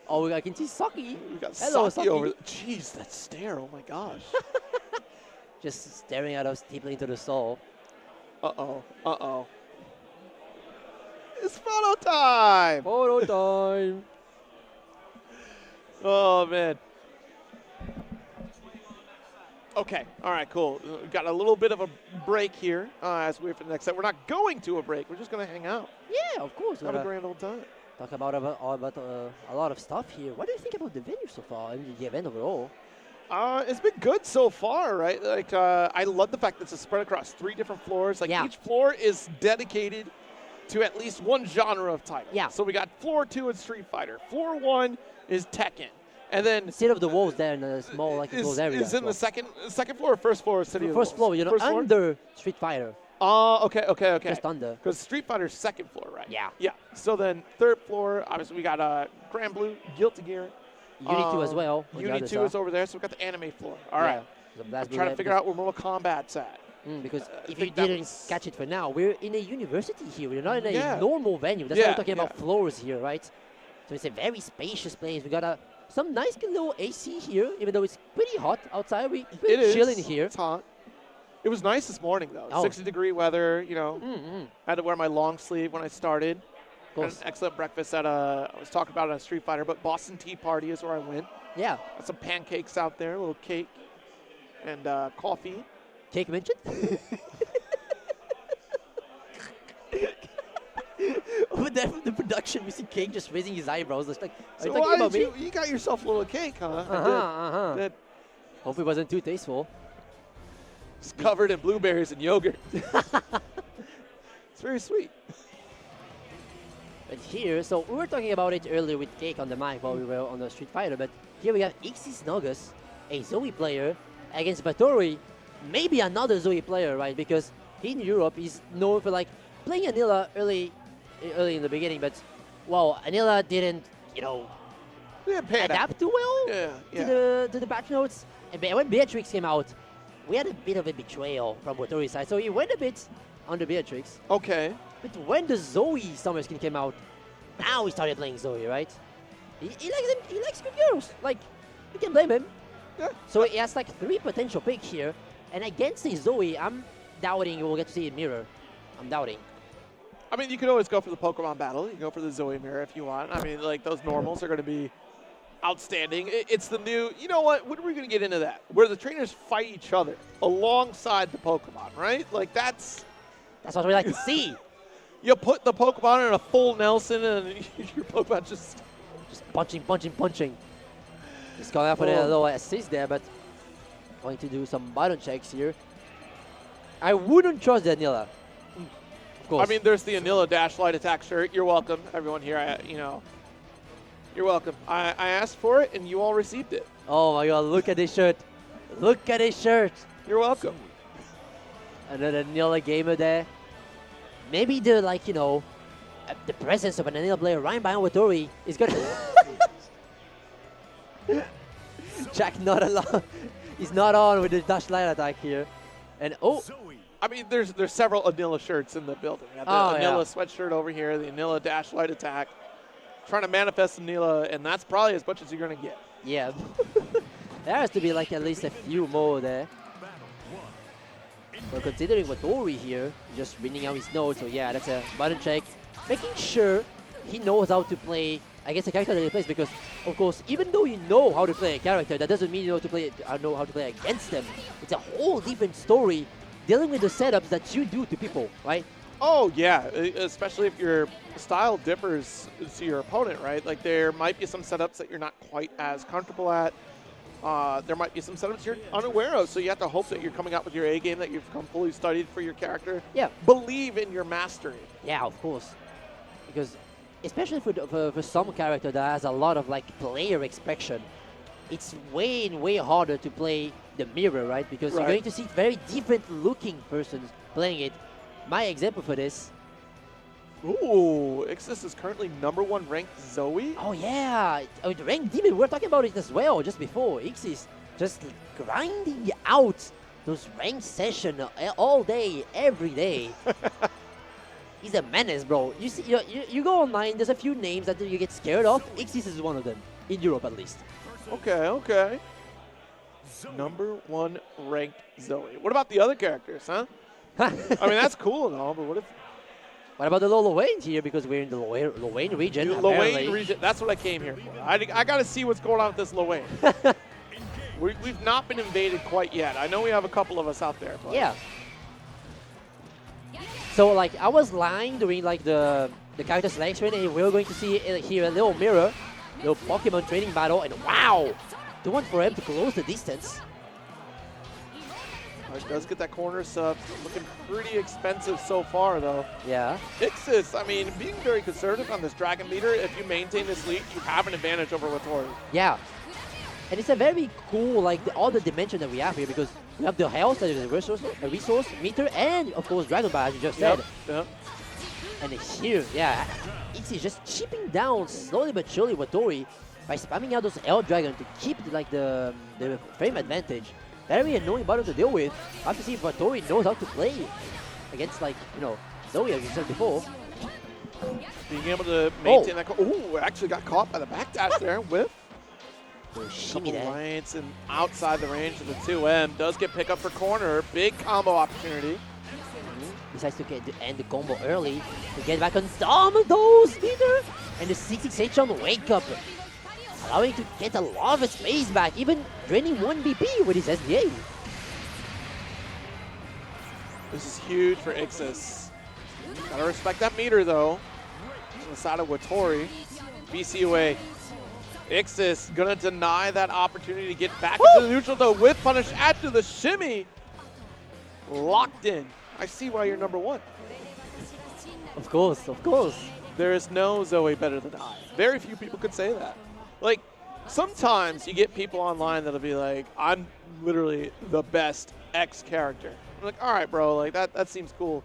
Oh, I can see Saki. We got Hello, Saki over. Jeez, that stare! Oh my gosh. Just staring at us deeply into the soul. Uh-oh. It's photo time! Photo time! Oh, man. Okay, all right, cool. We've got a little bit of a break here as we wait for the next set. We're not going to a break. We're just going to hang out. Yeah, of course. Have a grand old time. Talk about a lot of stuff here. What do you think about the venue so far and the event overall? It's been good so far, right? I love the fact that it's spread across 3 different floors. Each floor is dedicated to at least one genre of title. Yeah. So we got floor 2 is Street Fighter. Floor 1 is Tekken. And then Instead of the walls there in a small enclosed area. Is in the second floor or first floor? City of first floor, under Street Fighter. Okay. Just under. Because Street Fighter's second floor, right? Yeah. Yeah. So then third floor, obviously we got Granblue, Guilty Gear. Unity 2 as well. Unity 2 is over there, so we've got the anime floor. All right. I'm trying to figure out where Mortal Kombat's at. Because if you didn't catch it for now, we're in a university here. We're not in a normal venue. That's why we're talking about floors here, right? So it's a very spacious place. We got some nice little AC here, even though it's pretty hot outside. We're chilling here. It's hot. It was nice this morning, though. 60-degree weather, you know. Had to wear my long sleeve when I started. course. An excellent breakfast at I was talking about it on Street Fighter, but Boston Tea Party is where I went. Yeah. Got some pancakes out there, a little cake, and coffee. Cake mentioned? Over there from the production, we see Cake just raising his eyebrows. It's like, are you So talking why about me? did you got yourself a little cake, huh? Uh-huh. That Hope it wasn't too tasteful. is covered in blueberries and yogurt. It's very sweet. But here, so we were talking about it earlier with Cake on the mic while we were on the Street Fighter, but here we have Ixis Nogus, a Zoe player, against Vatori, maybe another Zoe player, right? Because in Europe, he's known for like playing Anila early in the beginning, but well, Anila didn't, adapt too well to the patch notes. And when Beatrix came out, we had a bit of a betrayal from Vatori's side, so he went a bit under Beatrix. Okay. But when the Zoe summer skin came out, now he started playing Zoe, right? He likes good girls. Like, you can blame him. Yeah. So he has like 3 potential picks here. And against the Zoe, I'm doubting we'll get to see a mirror. I'm doubting. I mean, you could always go for the Pokemon battle. You can go for the Zoe mirror if you want. I mean, like, those normals are going to be outstanding. It's the new, you know what? When are we going to get into that? Where the trainers fight each other alongside the Pokemon, right? Like, that's what we like to see. You put the Pokemon in a full Nelson and your Pokemon just punching. Just going out for a little assist there, but going to do some button checks here. I wouldn't trust the Anila. Of course. I mean, there's the Anila Dash Light Attack shirt. You're welcome, everyone here. You're welcome. I asked for it, and you all received it. Oh my God! Look at this shirt. Look at this shirt. You're welcome. Another Anila gamer there. Maybe the the presence of an Anila player right behind Vatori is gonna. Jack not alone. He's not on with the dash light attack here, and I mean, there's several Anila shirts in the building. We have the Anila sweatshirt over here, the Anila Dash Light Attack. Trying to manifest Anila, and that's probably as much as you're going to get. Yeah. There has to be like at least a few more there. But considering Vatori here, just reading out his notes, so yeah, that's a button check. Making sure he knows how to play against the character that he plays, because, of course, even though you know how to play a character, that doesn't mean you know how to play against them. It's a whole different story dealing with the setups that you do to people, right? Oh, yeah, especially if your style differs to your opponent, right? Like, there might be some setups that you're not quite as comfortable at. There might be some setups you're unaware of, so you have to hope that you're coming out with your A game, that you've come fully studied for your character. Yeah. Believe in your mastery. Yeah, of course. Because, especially for some character that has a lot of, like, player expression, it's way harder to play the mirror, right? Because you're going to see very different-looking persons playing it. My example for this. Ooh, Ixis is currently #1 ranked Zoe. Oh yeah, the ranked demon. We're talking about it as well just before. Ixis just grinding out those ranked sessions all day, every day. He's a menace, bro. You see, you go online. There's a few names that you get scared of. Ixis is one of them in Europe, at least. Okay. #1 ranked Zoe. What about the other characters, huh? I mean, that's cool and all, but what about the Lorraine here? Because we're in the Lorraine region. Lorraine region, that's what I came here for. I got to see what's going on with this Lorraine. We've not been invaded quite yet. I know we have a couple of us out there. But. Yeah. So, like, I was lying during, like, the character selection, and we were going to see here a little mirror, little Pokemon training battle, and wow! The one for him to close the distance. It does get that corner sub. Looking pretty expensive so far, though. Yeah. Ixis, I mean, being very conservative on this Dragon Meter, if you maintain this lead, you have an advantage over Vatori. Yeah. And it's a very cool, like, all the dimension that we have here, because we have the health, that is a resource meter, and, of course, Dragon Ball, as you just said. Yep. And here, yeah, Ixis just chipping down slowly but surely Vatori by spamming out those L Dragon to keep, like, the frame advantage. Very annoying battle to deal with. I have to see if Vatori knows how to play against, like, Zoe, as you said before. Being able to maintain that. Ooh, actually got caught by the backdash there with Shimmy couple lights and outside the range of the 2M. Does get pick up for corner. Big combo opportunity. decides to end the combo early to get back on those meter, and the 668 on wake up, allowing to get a lot of his space back, even draining 1 BP with his SDA. This is huge for Ixis. Gotta respect that meter though. On the side of Watori. BC away. Ixis gonna deny that opportunity to get back into the neutral though. Whip punish after the shimmy. Locked in. I see why you're number 1. Of course, of course. There is no Zoe better than I. Very few people could say that. Like, sometimes you get people online that'll be like, I'm literally the best X character. I'm like, all right, bro, like that seems cool.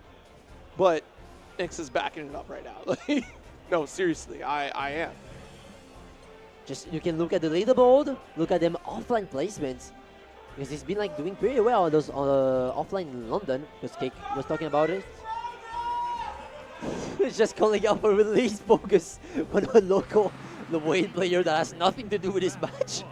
But Ix is backing it up right now. Like, no, seriously, I am. Just, you can look at the leaderboard, look at them offline placements. Because he's been like doing pretty well on those offline in London, because Cake was talking about it. It's just calling out for release focus on a local Wayne player that has nothing to do with this match.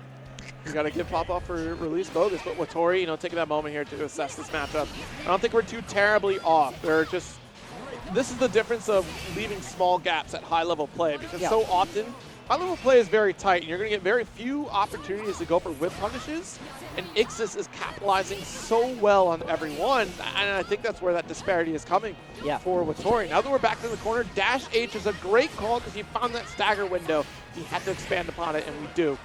You gotta give pop-off for release bogus, but Watori, taking that moment here to assess this matchup. I don't think we're too terribly off. This is the difference of leaving small gaps at high-level play, because so often high-level play is very tight, and you're gonna get very few opportunities to go for whip punishes, and Ixis is capitalizing so well on every one, and I think that's where that disparity is coming for Watori. Now that we're back in the corner, Dash H is a great call because he found that stagger window. He had to expand upon it, and we do.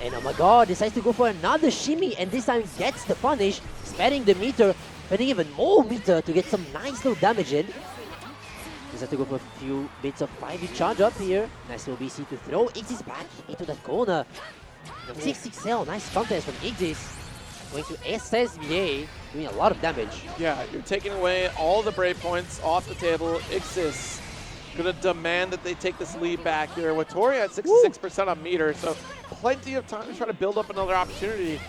And oh my god, decides to go for another shimmy, and this time gets the punish, sparing the meter, spending even more meter to get some nice little damage in. Just have to go for a few bits of 5 charge up here. Nice little BC to throw Ixis back into that corner. 6XL, nice contest from Ixis. Going to SSBA, doing a lot of damage. Yeah, you're taking away all the brave points off the table. Ixis gonna demand that they take this lead back here. Watori at 66% on meter, so plenty of time to try to build up another opportunity.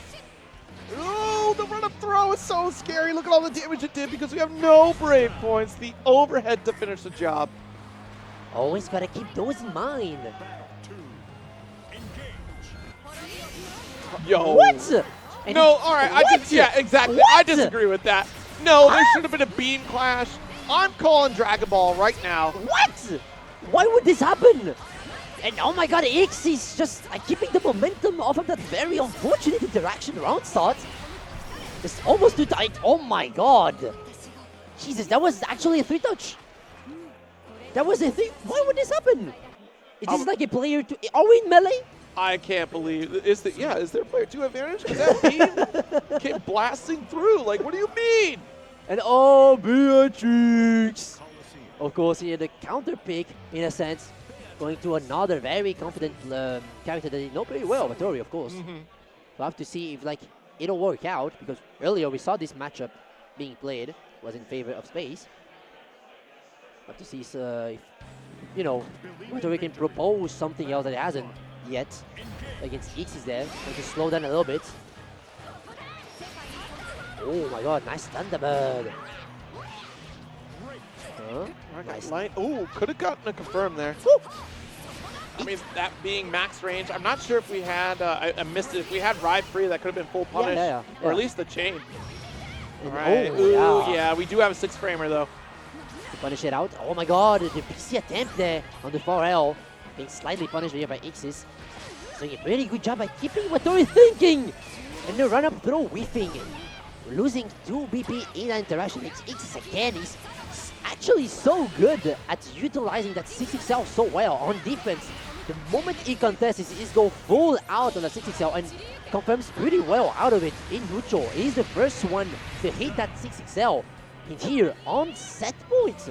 Oh, the run-up throw is so scary. Look at all the damage it did because we have no brave points. The overhead to finish the job. Always gotta keep those in mind. Yo. What? And no, all right. Yeah, exactly. What? I disagree with that. No, there should have been a beam clash. I'm calling Dragon Ball right now. What? Why would this happen? And oh my god, Ixis just keeping the momentum off of that very unfortunate interaction round start. Just almost too tight. Oh my god. Jesus, that was actually a 3-touch. That was a thing. Why would this happen? Is this like a player to... Are we in melee? I can't believe... Is there player 2 advantage? Because that beam came blasting through. Like, what do you mean? And oh, Beatrix! Of course, here the counter pick, in a sense, going to another very confident character that they know pretty well, Watori, of course. We'll have to see if it'll work out, because earlier we saw this matchup being played was in favor of Space. We'll have to see if Watori can propose something else that it hasn't yet against Ixis there. Going to slow down a little bit. Oh my god, nice Thunderbird. Nice. Ooh, could have gotten a confirm there. Woo. I mean, that being max range, I'm not sure if we had, I missed it, if we had ride free, that could have been full punish, or at least the chain. All right. Ooh, yeah, we do have a 6-framer though. To punish it out. Oh my god, the PC attempt there on the 4L, being slightly punished here by Ixis. Doing a pretty good job by keeping Watori thinking! And the run-up throw whiffing. Losing 2 BP in that interaction. Ixis again is actually so good at utilizing that 6XL so well on defense. The moment he contests, he's go full out on the 6XL and confirms pretty well out of it in neutral. He's the first one to hit that 6XL in here on set points.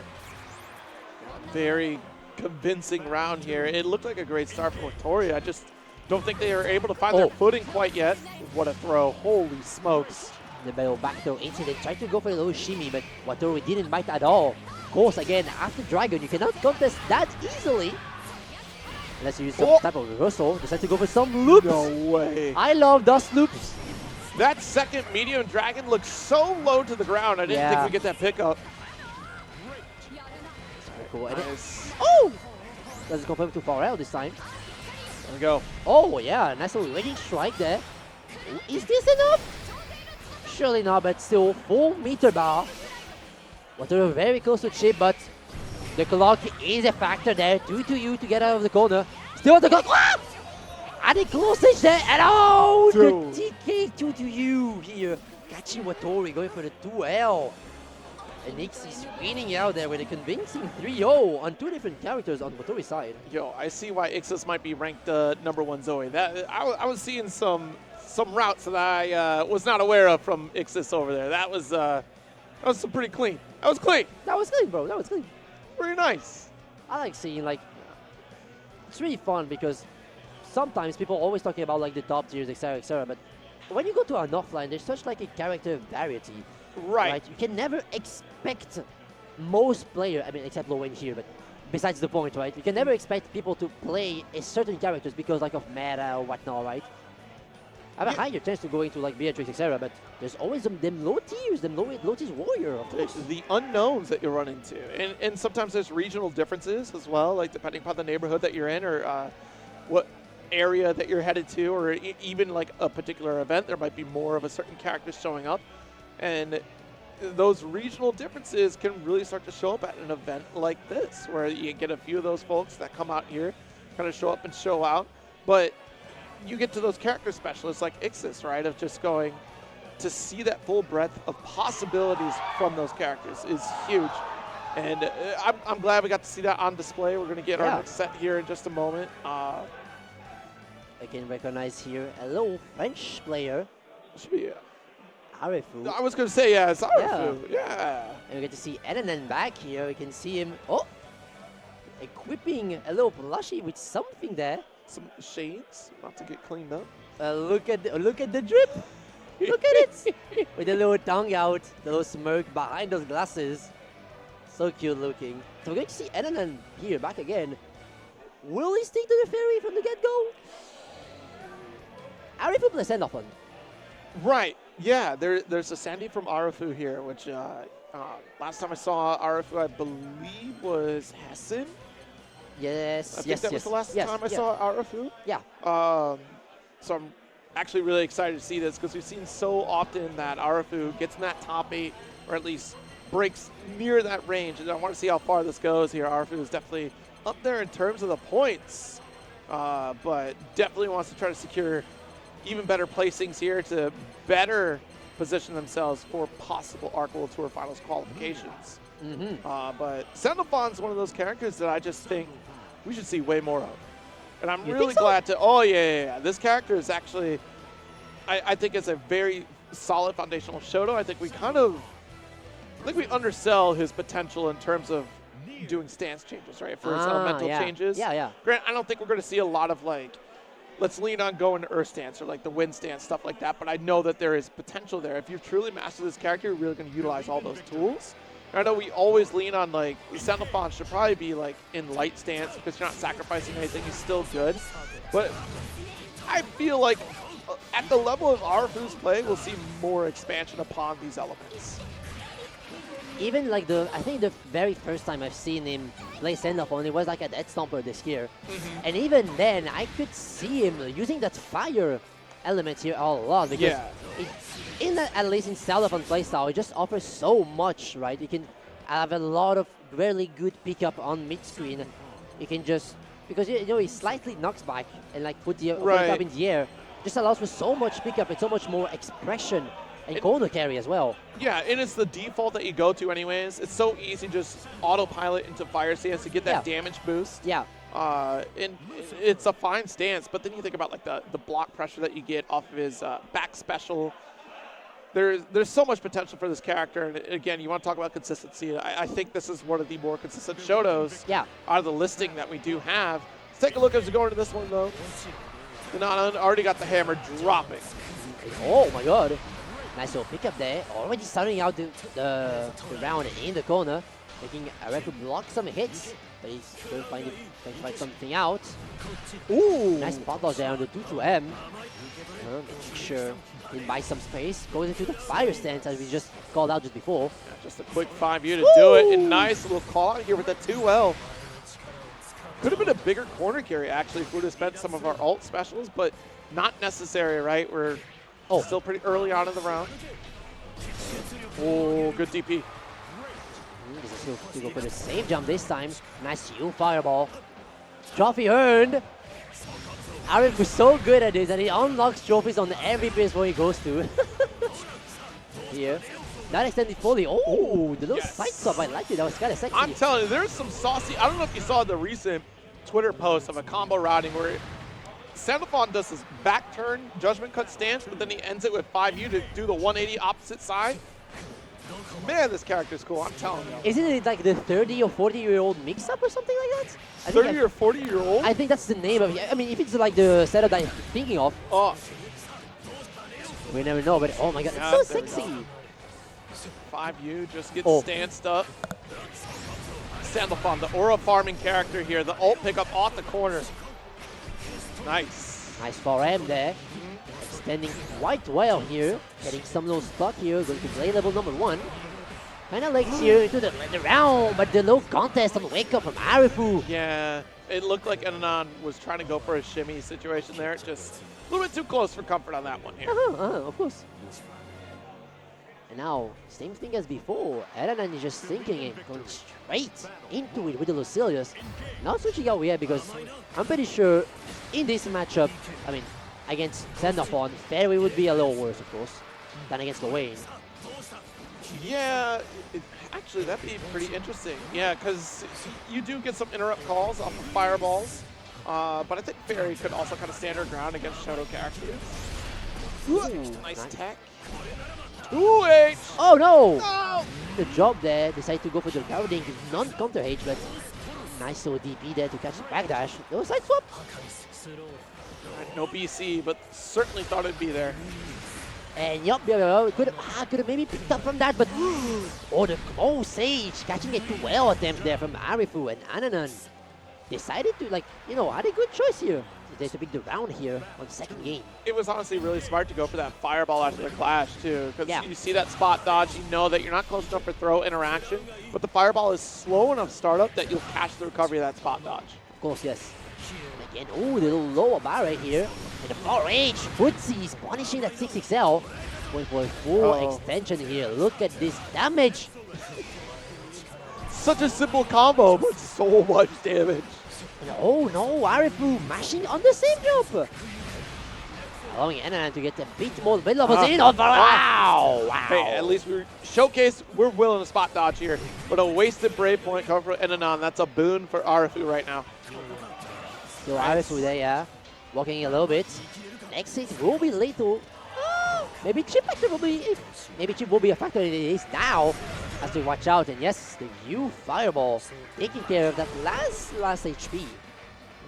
Very convincing round here. It looked like a great start for Watori. I just don't think they are able to find their footing quite yet. What a throw. Holy smokes. The battle back throw incident, tried to go for a little shimmy, but Watori didn't bite at all. Of course, again, after Dragon, you cannot contest that easily. Unless you use some type of reversal. Decide to go for some loops. No way. I love those loops. That second medium dragon looks so low to the ground. I didn't think we'd get that pickup. Cool. Nice. Oh! Doesn't confirm to 4L this time. There we go. Oh, yeah. Nice little waiting strike there. Is this enough? Surely not, but still full meter bar. Water very close to chip, but the clock is a factor there. 2 to you to get out of the corner. Still on the clock. Ah! And a close stage there. And oh, Dude. the TK 2 to you here. Catching Watori, going for the 2L. And Nix is winning out there with a convincing 3-0 on 2 different characters on Watori's side. Yo, I see why Ixis might be ranked #1 Zoe. That I was seeing some routes that I was not aware of from Ixis over there. That was some pretty clean. That was clean. That was clean, bro. That was clean. Pretty nice. I like seeing, like, it's really fun because sometimes people are always talking about like the top tiers, etc., but when you go to an offline, there's such like a character variety. Right. You can never expect most players, I mean, except Lowen here, but besides the point, right? You can never expect people to play a certain characters because like of meta or whatnot, right? I have a higher chance to go into like Beatrix, etc., but there's always them low tiers, them low tiers warrior, of course. The unknowns that you run into. And sometimes there's regional differences as well, like depending upon the neighborhood that you're in or what area that you're headed to, or even like a particular event, there might be more of a certain character showing up. And those regional differences can really start to show up at an event like this, where you get a few of those folks that come out here, kind of show up and show out. But you get to those character specialists like Ixis, right, of just going to see that full breadth of possibilities from those characters is huge. And I'm glad we got to see that on display. We're going to get our next set here in just a moment. I can recognize here a little French player. Should be Arifu. I was going to say, yeah, it's Arifu. Yeah. And we get to see Enanen back here. We can see him, equipping a little plushie with something there. Some shades about to get cleaned up. Look at the drip. Look at it. With the little tongue out, the little smirk behind those glasses. So cute looking. So we're going to see Enanen here back again. Will he stick to the fairy from the get-go? Arifu plays send-off on. Right. Yeah, there's a Sandy from Arifu here, which last time I saw Arifu, I believe, was Hessen. Yes, I think that was the last time I saw Arifu. Yeah. So I'm actually really excited to see this because we've seen so often that Arifu gets in that top 8, or at least breaks near that range. And I want to see how far this goes here. Arifu is definitely up there in terms of the points, but definitely wants to try to secure even better placings here to better position themselves for possible Arc World Tour Finals qualifications. But Sendelfon's one of those characters that I just think we should see way more of. And I'm really glad to, this character is actually, I think it's a very solid foundational Shoto. I think we undersell his potential in terms of doing stance changes, right? For his elemental changes. Grant, I don't think we're going to see a lot of like, let's lean on going to Earth stance or like the Wind stance, stuff like that. But I know that there is potential there. If you truly master this character, you're really going to utilize all those tools. And I know we always lean on like, Sendelfon should probably be like in light stance because you're not sacrificing anything. He's still good. But I feel like at the level of Arifu's play, we'll see more expansion upon these elements. Even like I think the very first time I've seen him play Sendelfon, it was like at Ed Stomper this year. And even then, I could see him using that fire element here a lot because at least in Sendelfon playstyle, it just offers so much, right? You can have a lot of really good pickup on mid-screen. You can just, because you know, he slightly knocks back and like put the up in the air. Just allows for so much pickup and so much more expression. And corner carry as well. Yeah, and it's the default that you go to anyways. It's so easy to just autopilot into fire stance to get that damage boost. Yeah. And it's a fine stance, but then you think about like the block pressure that you get off of his back special. There's so much potential for this character, and again, you want to talk about consistency. I think this is one of the more consistent Shotos out of the listing that we do have. Let's take a look as we go into this one though. Nana already got the hammer dropping. Oh my god. Nice little pickup there. Already starting out the round in the corner. Making Arifu block some hits. But he's going to find something out. Ooh! Nice spot dodge there on the 2-2M. Making sure he can buy some space. Goes into the fire stance as we just called out just before. Yeah, just a quick 5U to do it. And nice little call out here with the 2L. Could have been a bigger corner carry actually if we would have spent some of our ult specials, but not necessary, right? We're still pretty early on in the round. Oh, good DP. This is still to go for the same jump this time. Nice U fireball. Trophy earned. Arif was so good at this that he unlocks trophies on every PS4 he goes to. Here. That extended fully. Oh, the little side swap. I liked it. That was kind of sexy. I'm telling you, there's some saucy. I don't know if you saw the recent Twitter post of a combo routing where Sandalphon does this back turn judgment cut stance, but then he ends it with 5U to do the 180 opposite side. Man, this character's cool. I'm telling you. Isn't it like the 30 or 40-year-old mix-up or something like that? 30 or 40-year-old? I think that's the name of it. I mean, if it's like the setup that I'm thinking of, Oh, we never know. But oh my god, Yeah, it's so there we sexy. 5U just gets Oh. stanced up. Sandalphon, the aura farming character here. The ult pickup off the corner. Nice. Nice for him there. Extending quite well here. Getting some little stuck here. Going to play level number 1. Kind of legs here into the round, but the low contest on the wake up from Arifu. Yeah, it looked like Enanon was trying to go for a shimmy situation there. Just a little bit too close for comfort on that one here. Of course. And now, same thing as before. Eranan is just thinking and going straight into it with the Lucilius. Not switching out yet because I'm pretty sure in this matchup, I mean, against Sandalphon, Fairway would be a little worse, of course, than against Gawain. Yeah, actually, that'd be pretty interesting. Yeah, because you do get some interrupt calls off of fireballs, but I think Fairy could also kind of stand her ground against Shadow characters. Ooh, Nice tech. 2H! Oh no! No! The job there, decide to go for the crowding, non-counter H, but nice little DP there to catch the backdash. No side swap. No BC, but certainly thought it'd be there. And yup, could have maybe picked up from that, but oh, Sage catching it too well attempt there from Arifu, and Ananan decided to, like, you know, had a good choice here. They to pick the round here on the second game. It was honestly really smart to go for that fireball after the clash too, because Yeah. you see that spot dodge, you know that you're not close enough for throw interaction, but the fireball is slow enough startup that you'll catch the recovery of that spot dodge. Of course, yes. And again, oh, the little lower bar right here. And the 4H, Footsie's punishing that 6XL. Going for a full extension here. Look at this damage. Such a simple combo, but so much damage. And oh no, Arifu mashing on the same jump. Allowing Enanan to get a bit more middle position. Wow! Hey, at least we showcased we're willing to spot dodge here, but a wasted brave point cover for Enanon. That's a boon for Arifu right now. So Arifu there, yeah. Walking a little bit. Next hit will be lethal. Maybe chip factor will be, maybe chip will be a factor in this now. Has to watch out, and yes, the U fireball taking care of that last HP.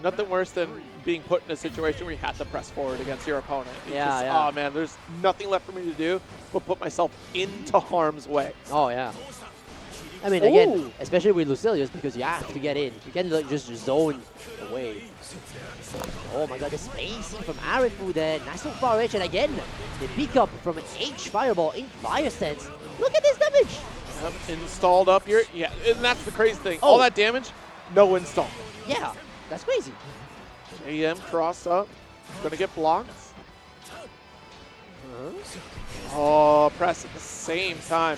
Nothing worse than being put in a situation where you have to press forward against your opponent. It's Yeah, just, yeah. oh man, there's nothing left for me to do but put myself into harm's way. Oh yeah. I mean, again, especially with Lucilius, because you have to get in. You can't like, just zone away. Oh my god, the spacing from Arifu there. Nice little far edge, and again, the pick up from an H fireball in fire stance. Look at this damage! Installed up here. Yeah, and that's the crazy thing. All that damage, no install. Yeah, that's crazy. AM crossed up. Gonna get blocked. Oh, press at the same time.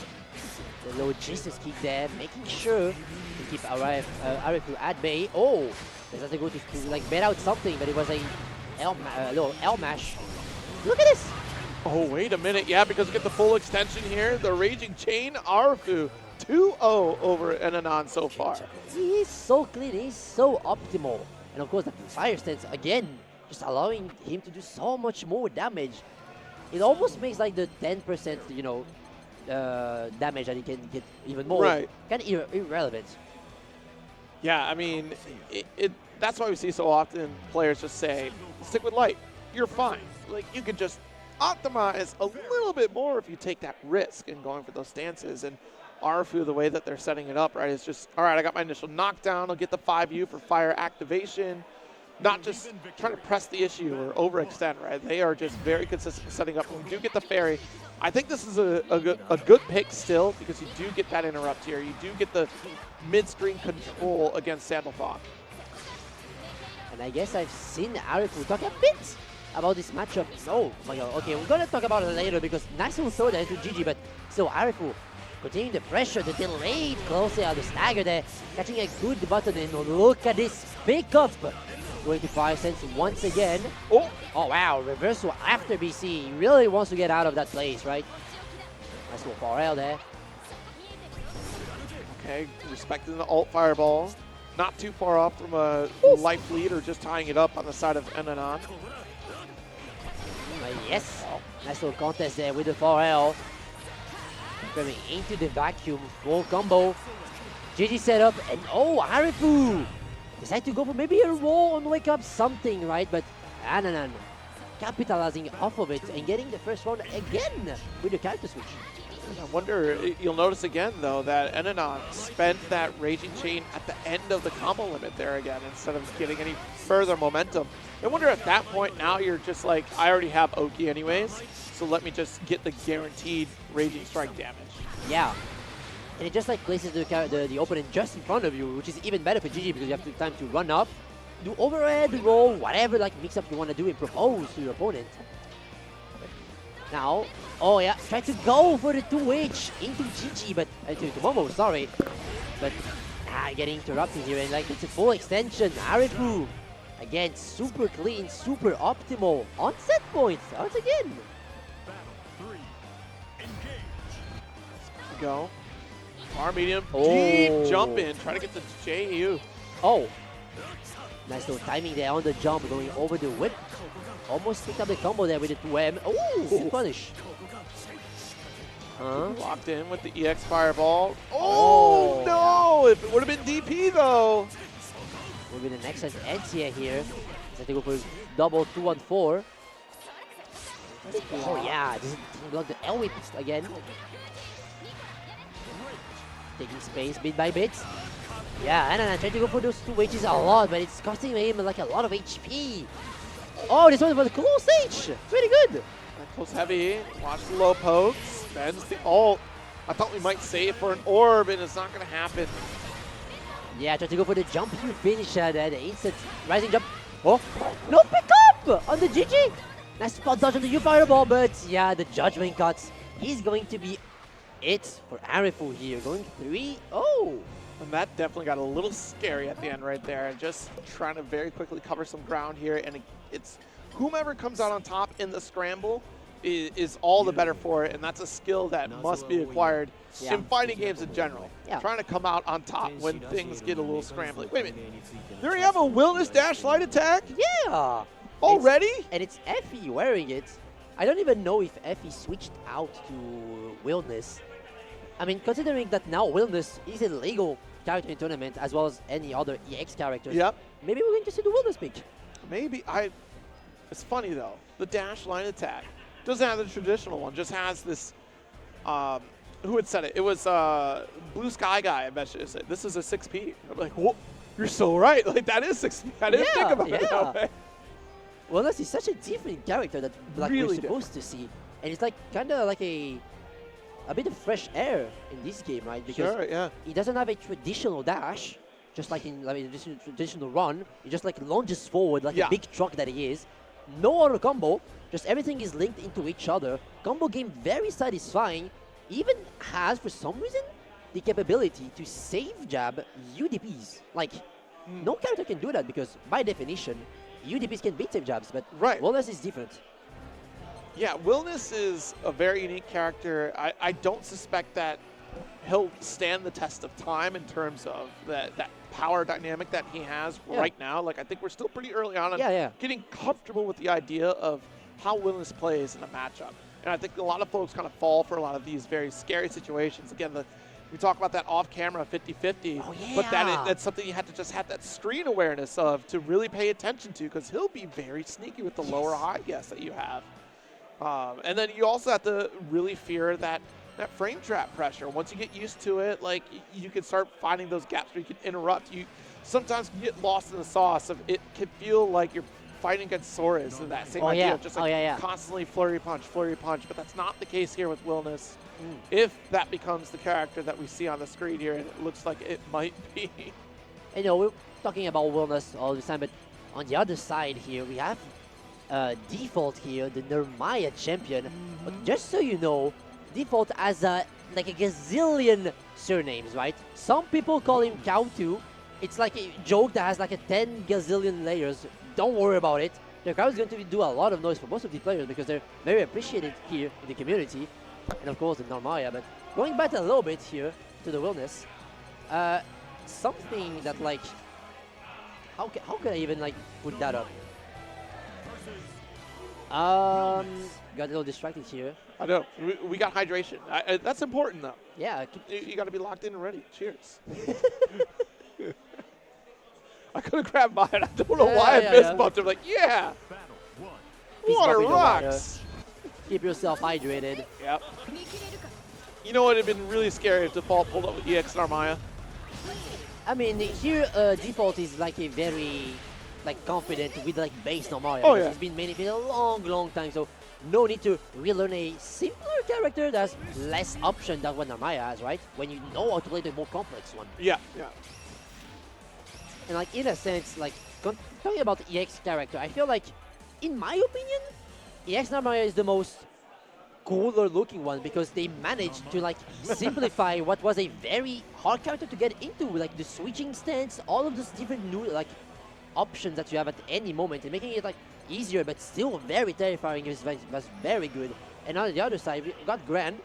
The logistics kick there, making sure to keep Arifu at bay. Oh, there's has to go to like bet out something, but it was a little L mash. Look at this! Oh, wait a minute. Yeah, because we get the full extension here. The Raging Chain, Arifu, 2-0 over Enanon so far. He's so clean, he's so optimal. And of course, the fire stance, again, just allowing him to do so much more damage. It almost makes like the 10%, you know, damage that he can get even more. Right. Kind of irrelevant. Yeah, I mean, that's why we see so often players just say, stick with light, you're fine. Like, you could just optimize a little bit more if you take that risk in going for those stances. And Arifu, the way that they're setting it up, right, is just, all right, I got my initial knockdown, I'll get the 5U for fire activation. Not just trying to press the issue or overextend, right? They are just very consistent setting up. When we do get the Fairy, I think this is a good pick still because you do get that interrupt here. You do get the mid-screen control against Sandalphon. And I guess I've seen Arifu talk a bit about this matchup. Oh my god, okay, we're gonna talk about it later because nice little throw there into GG, but still Arifu continuing the pressure, the delayed close out, the stagger there, catching a good button, and look at this pickup. Going to 5 cents once again. Oh, Oh wow, reversal after BC. He really wants to get out of that place, right? Nice little Pharrell there. okay, respecting the alt fireball. Not too far off from a life lead or just tying it up on the side of Enanon. Yes, nice little contest there with the Pharrell. Coming into the vacuum, full combo. GG setup, and oh, Harifu! Decide to go for maybe a roll on wake up, something, right? But Ananan capitalizing off of it and getting the first round again with the character switch. I wonder, you'll notice again, though, that Enanon spent that Raging Chain at the end of the combo limit there again instead of getting any further momentum. I wonder at that point now you're just like, I already have Oki anyways, so let me just get the guaranteed Raging Strike damage. Yeah. And it just like places the opponent just in front of you, which is even better for GG because you have the time to run up, do overhead, roll, whatever like mix up you want to do and propose to your opponent. Now, oh yeah, try to go for the 2H into GG, but to Momo, sorry. But getting interrupted here, and like it's a full extension. Harifu, again, super clean, super optimal. On set points, once again. Go. Far medium, Oh. deep jump in, try to get the JU. Oh, nice little timing there on the jump, going over the whip. Almost picked up the combo there with the 2M. Oh, good punish. Huh? Locked in with the EX Fireball. Oh, no! If it would have been DP, though. Will be the next Encia here. Set to go for double 2-1-4. Oh yeah, doesn't block the L whip again. Taking space bit by bit. Yeah, and I'm trying to go for those 2 H's a lot, but it's costing him like a lot of HP. Oh, this one was a close H. Pretty good. That close heavy. Watch the low poke. Spends the ult. I thought we might save for an orb, and it's not going to happen. Yeah, try to go for the jump here finisher there, the instant rising jump. Oh, no pick up on the GG. Nice spot dodge on the U fireball, but yeah, the judgment cuts is going to be it for Harifu here, going 3-0. And that definitely got a little scary at the end right there. Just trying to very quickly cover some ground here, and it's whomever comes out on top in the scramble is all the better for it, and that's a skill that must be acquired in fighting games in general. Yeah. Trying to come out on top when things get a little scrambly. Wait a minute. There you have a Wilderness Dash Light Attack? Yeah. Already? And it's Effie wearing it. I don't even know if Effie switched out to Wilderness. I mean, considering that now Wilderness is a legal character in tournament as well as any other EX characters. Yep. Maybe we're going to see the Wilderness pick. Maybe. It's funny though. The dash line attack doesn't have the traditional one. Just has this. Who had said it? It was Blue Sky Guy. I bet you said this is a 6P. I'm like, whoa, you're so right. Like that is 6P. I didn't think about it that way. Wilderness is such a different character that like, Really we're supposed to see, and it's like kind of like a bit of fresh air in this game, right? Because Sure, yeah. he doesn't have a traditional dash, just like in like, a traditional run. He just like lunges forward like a big truck that he is. No auto combo, just everything is linked into each other. Combo game very satisfying. Even has, for some reason, the capability to save jab UDPs. Like, no character can do that because, by definition, UDPs can beat save jabs, but Wilderness is different. Yeah, Wilderness is a very unique character. I don't suspect that he'll stand the test of time in terms of that power dynamic that he has right now. Like, I think we're still pretty early on getting comfortable with the idea of how Wilderness plays in a matchup. And I think a lot of folks kind of fall for a lot of these very scary situations. Again, we talk about that off-camera 50-50, but that's something you have to just have that screen awareness of to really pay attention to, because he'll be very sneaky with the lower high guess that you have. And then you also have to really fear that frame trap pressure. Once you get used to it, like you can start finding those gaps where you can interrupt. You sometimes get lost in the sauce of it. Can feel like you're fighting against Soras and that same idea of just like constantly flurry punch, but that's not the case here with Wilderness. If that becomes the character that we see on the screen here, and it looks like it might be. You know, we're talking about Wilderness all the time, but on the other side here, we have Default here, the Nirmaya champion. But just so you know, Default has a like a gazillion surnames, right? Some people call him Cow2. It's like a joke that has like a 10 gazillion layers. Don't worry about it. The crowd is going to do a lot of noise for most of the players because they're very appreciated here in the community. And of course, the Narmaya. But going back a little bit here to the Wellness, something that like, how can I even like put that up? Got a little distracted here. I know. We got hydration. That's important, though. Yeah. You got to be locked in and ready. Cheers. I could have grabbed mine. I don't know why I fist bumped him. Like, yeah. Water rocks. Keep yourself hydrated. Yep. You know what would have been really scary if Default pulled up with EX Narmaya? I mean, here Default is like a very like confident with like base Narmaya. Oh yeah. He's been mainly for a long time, so no need to relearn a simpler character that has less option than what Narmaya has, right? When you know how to play the more complex one. Yeah, yeah. And like in a sense, like talking about the EX character, I feel like, in my opinion, EX Narmaya is the most cooler looking one because they managed to like simplify what was a very hard character to get into, like the switching stance, all of those different new like options that you have at any moment, and making it like easier but still very terrifying was very good. And on the other side, we got Gran,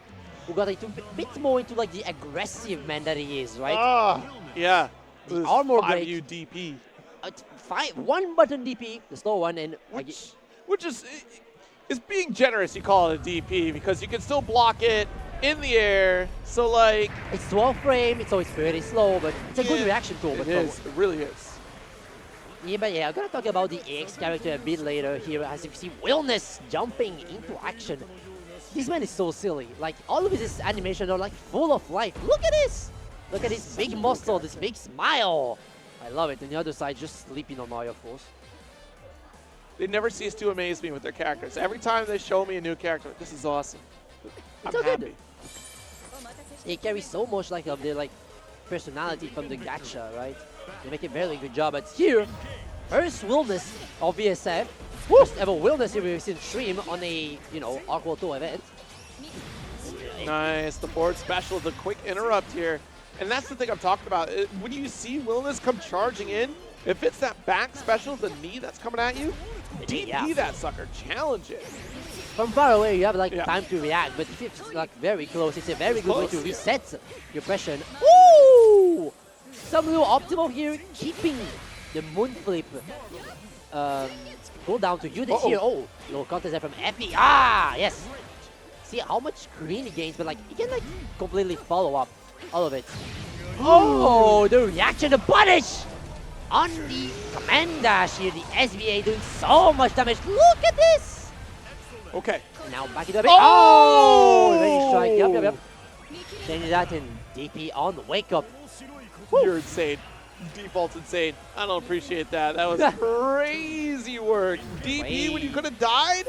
who got a bit more into like the aggressive man that he is, right? Ah, yeah. The armor break. 5U DP. One button DP, the slow one, and Which is being generous, you call it a DP, because you can still block it in the air. So like, it's 12 frame, it's always pretty slow, but it's a good reaction tool. It is. It really is. Yeah, but yeah, I'm gonna talk about the EX character a bit later here. As you can see, Wellness jumping into action. This man is so silly. Like, all of his animations are like full of life. Look at this! Look at his big muscle, this big smile. I love it. And the other side, just sleeping on Mario, of course. They never cease to amaze me with their characters. Every time they show me a new character, this is awesome. I'm happy. They carry so much like of their like personality from the gacha, right? They make a very good job. But here, first Wellness of VSF. First ever Wellness here we've seen stream on a, you know, Aqua 2 event. Nice, the forward special, the quick interrupt here. And that's the thing I'm talking about. When you see Wellness come charging in, if it's that back special, the knee that's coming at you, DP that sucker, challenge it. From far away, you have like time to react, but if it's like very close, it's a very good way to reset your pressure. Ooh! Some little optimal here, keeping the moon flip cooldown to you this here. Oh, little contest there from Epi. Ah, yes. See how much green he gains, but like he can like completely follow up all of it. Oh, the reaction to punish on the command dash here. The SVA doing so much damage. Look at this. Okay. Now back it up. Oh! Ready strike. Yep. Change that in DP on wake up. You're insane. Default's insane. I don't appreciate that. That was crazy work. DP when you could have died?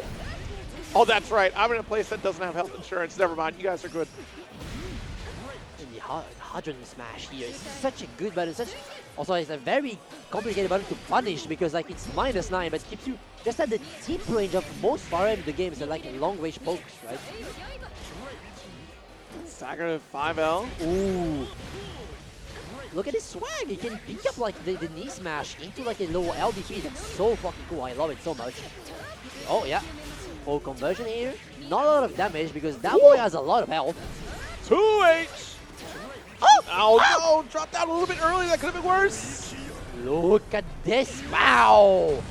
Oh, that's right. I'm in a place that doesn't have health insurance. Never mind. You guys are good. And the Hadron Smash here is such a good button. Also, it's a very complicated button to punish because like it's -9, but keeps you just at the tip range of most far end of the games and like long range pokes, right? Stagger 5L. Ooh. Look at his swag. He can pick up like the knee smash into like a low LDP. That's so fucking cool. I love it so much. Oh yeah. Full conversion here. Not a lot of damage because that boy has a lot of health. 2H. Oh no! Dropped out a little bit early. That could have been worse. Look at this! Wow!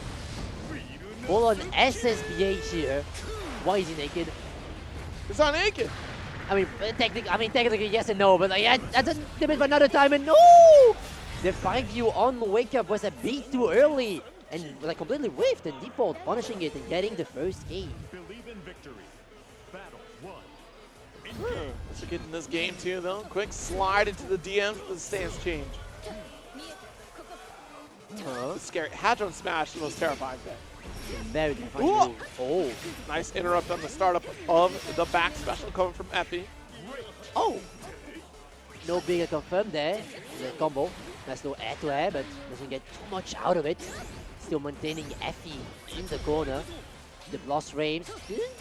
Full on SSBH here. Why is he naked? It's not naked. I mean, technically yes and no, but like, that's a debate for another time. And no, the 5U on wake up was a bit too early and like completely whiffed. And Default punishing it and getting the first game. Let's get in this game too, though. Quick slide into the DM for the stance change. Scary. Hadron Smash, the most terrifying thing. Very terrifying. Oh, nice interrupt on the startup of the back special coming from Epi. Oh, no bigger confirmed there. The combo. Nice little air to air, but doesn't get too much out of it. Still maintaining Effie in the corner. The blast frames didn't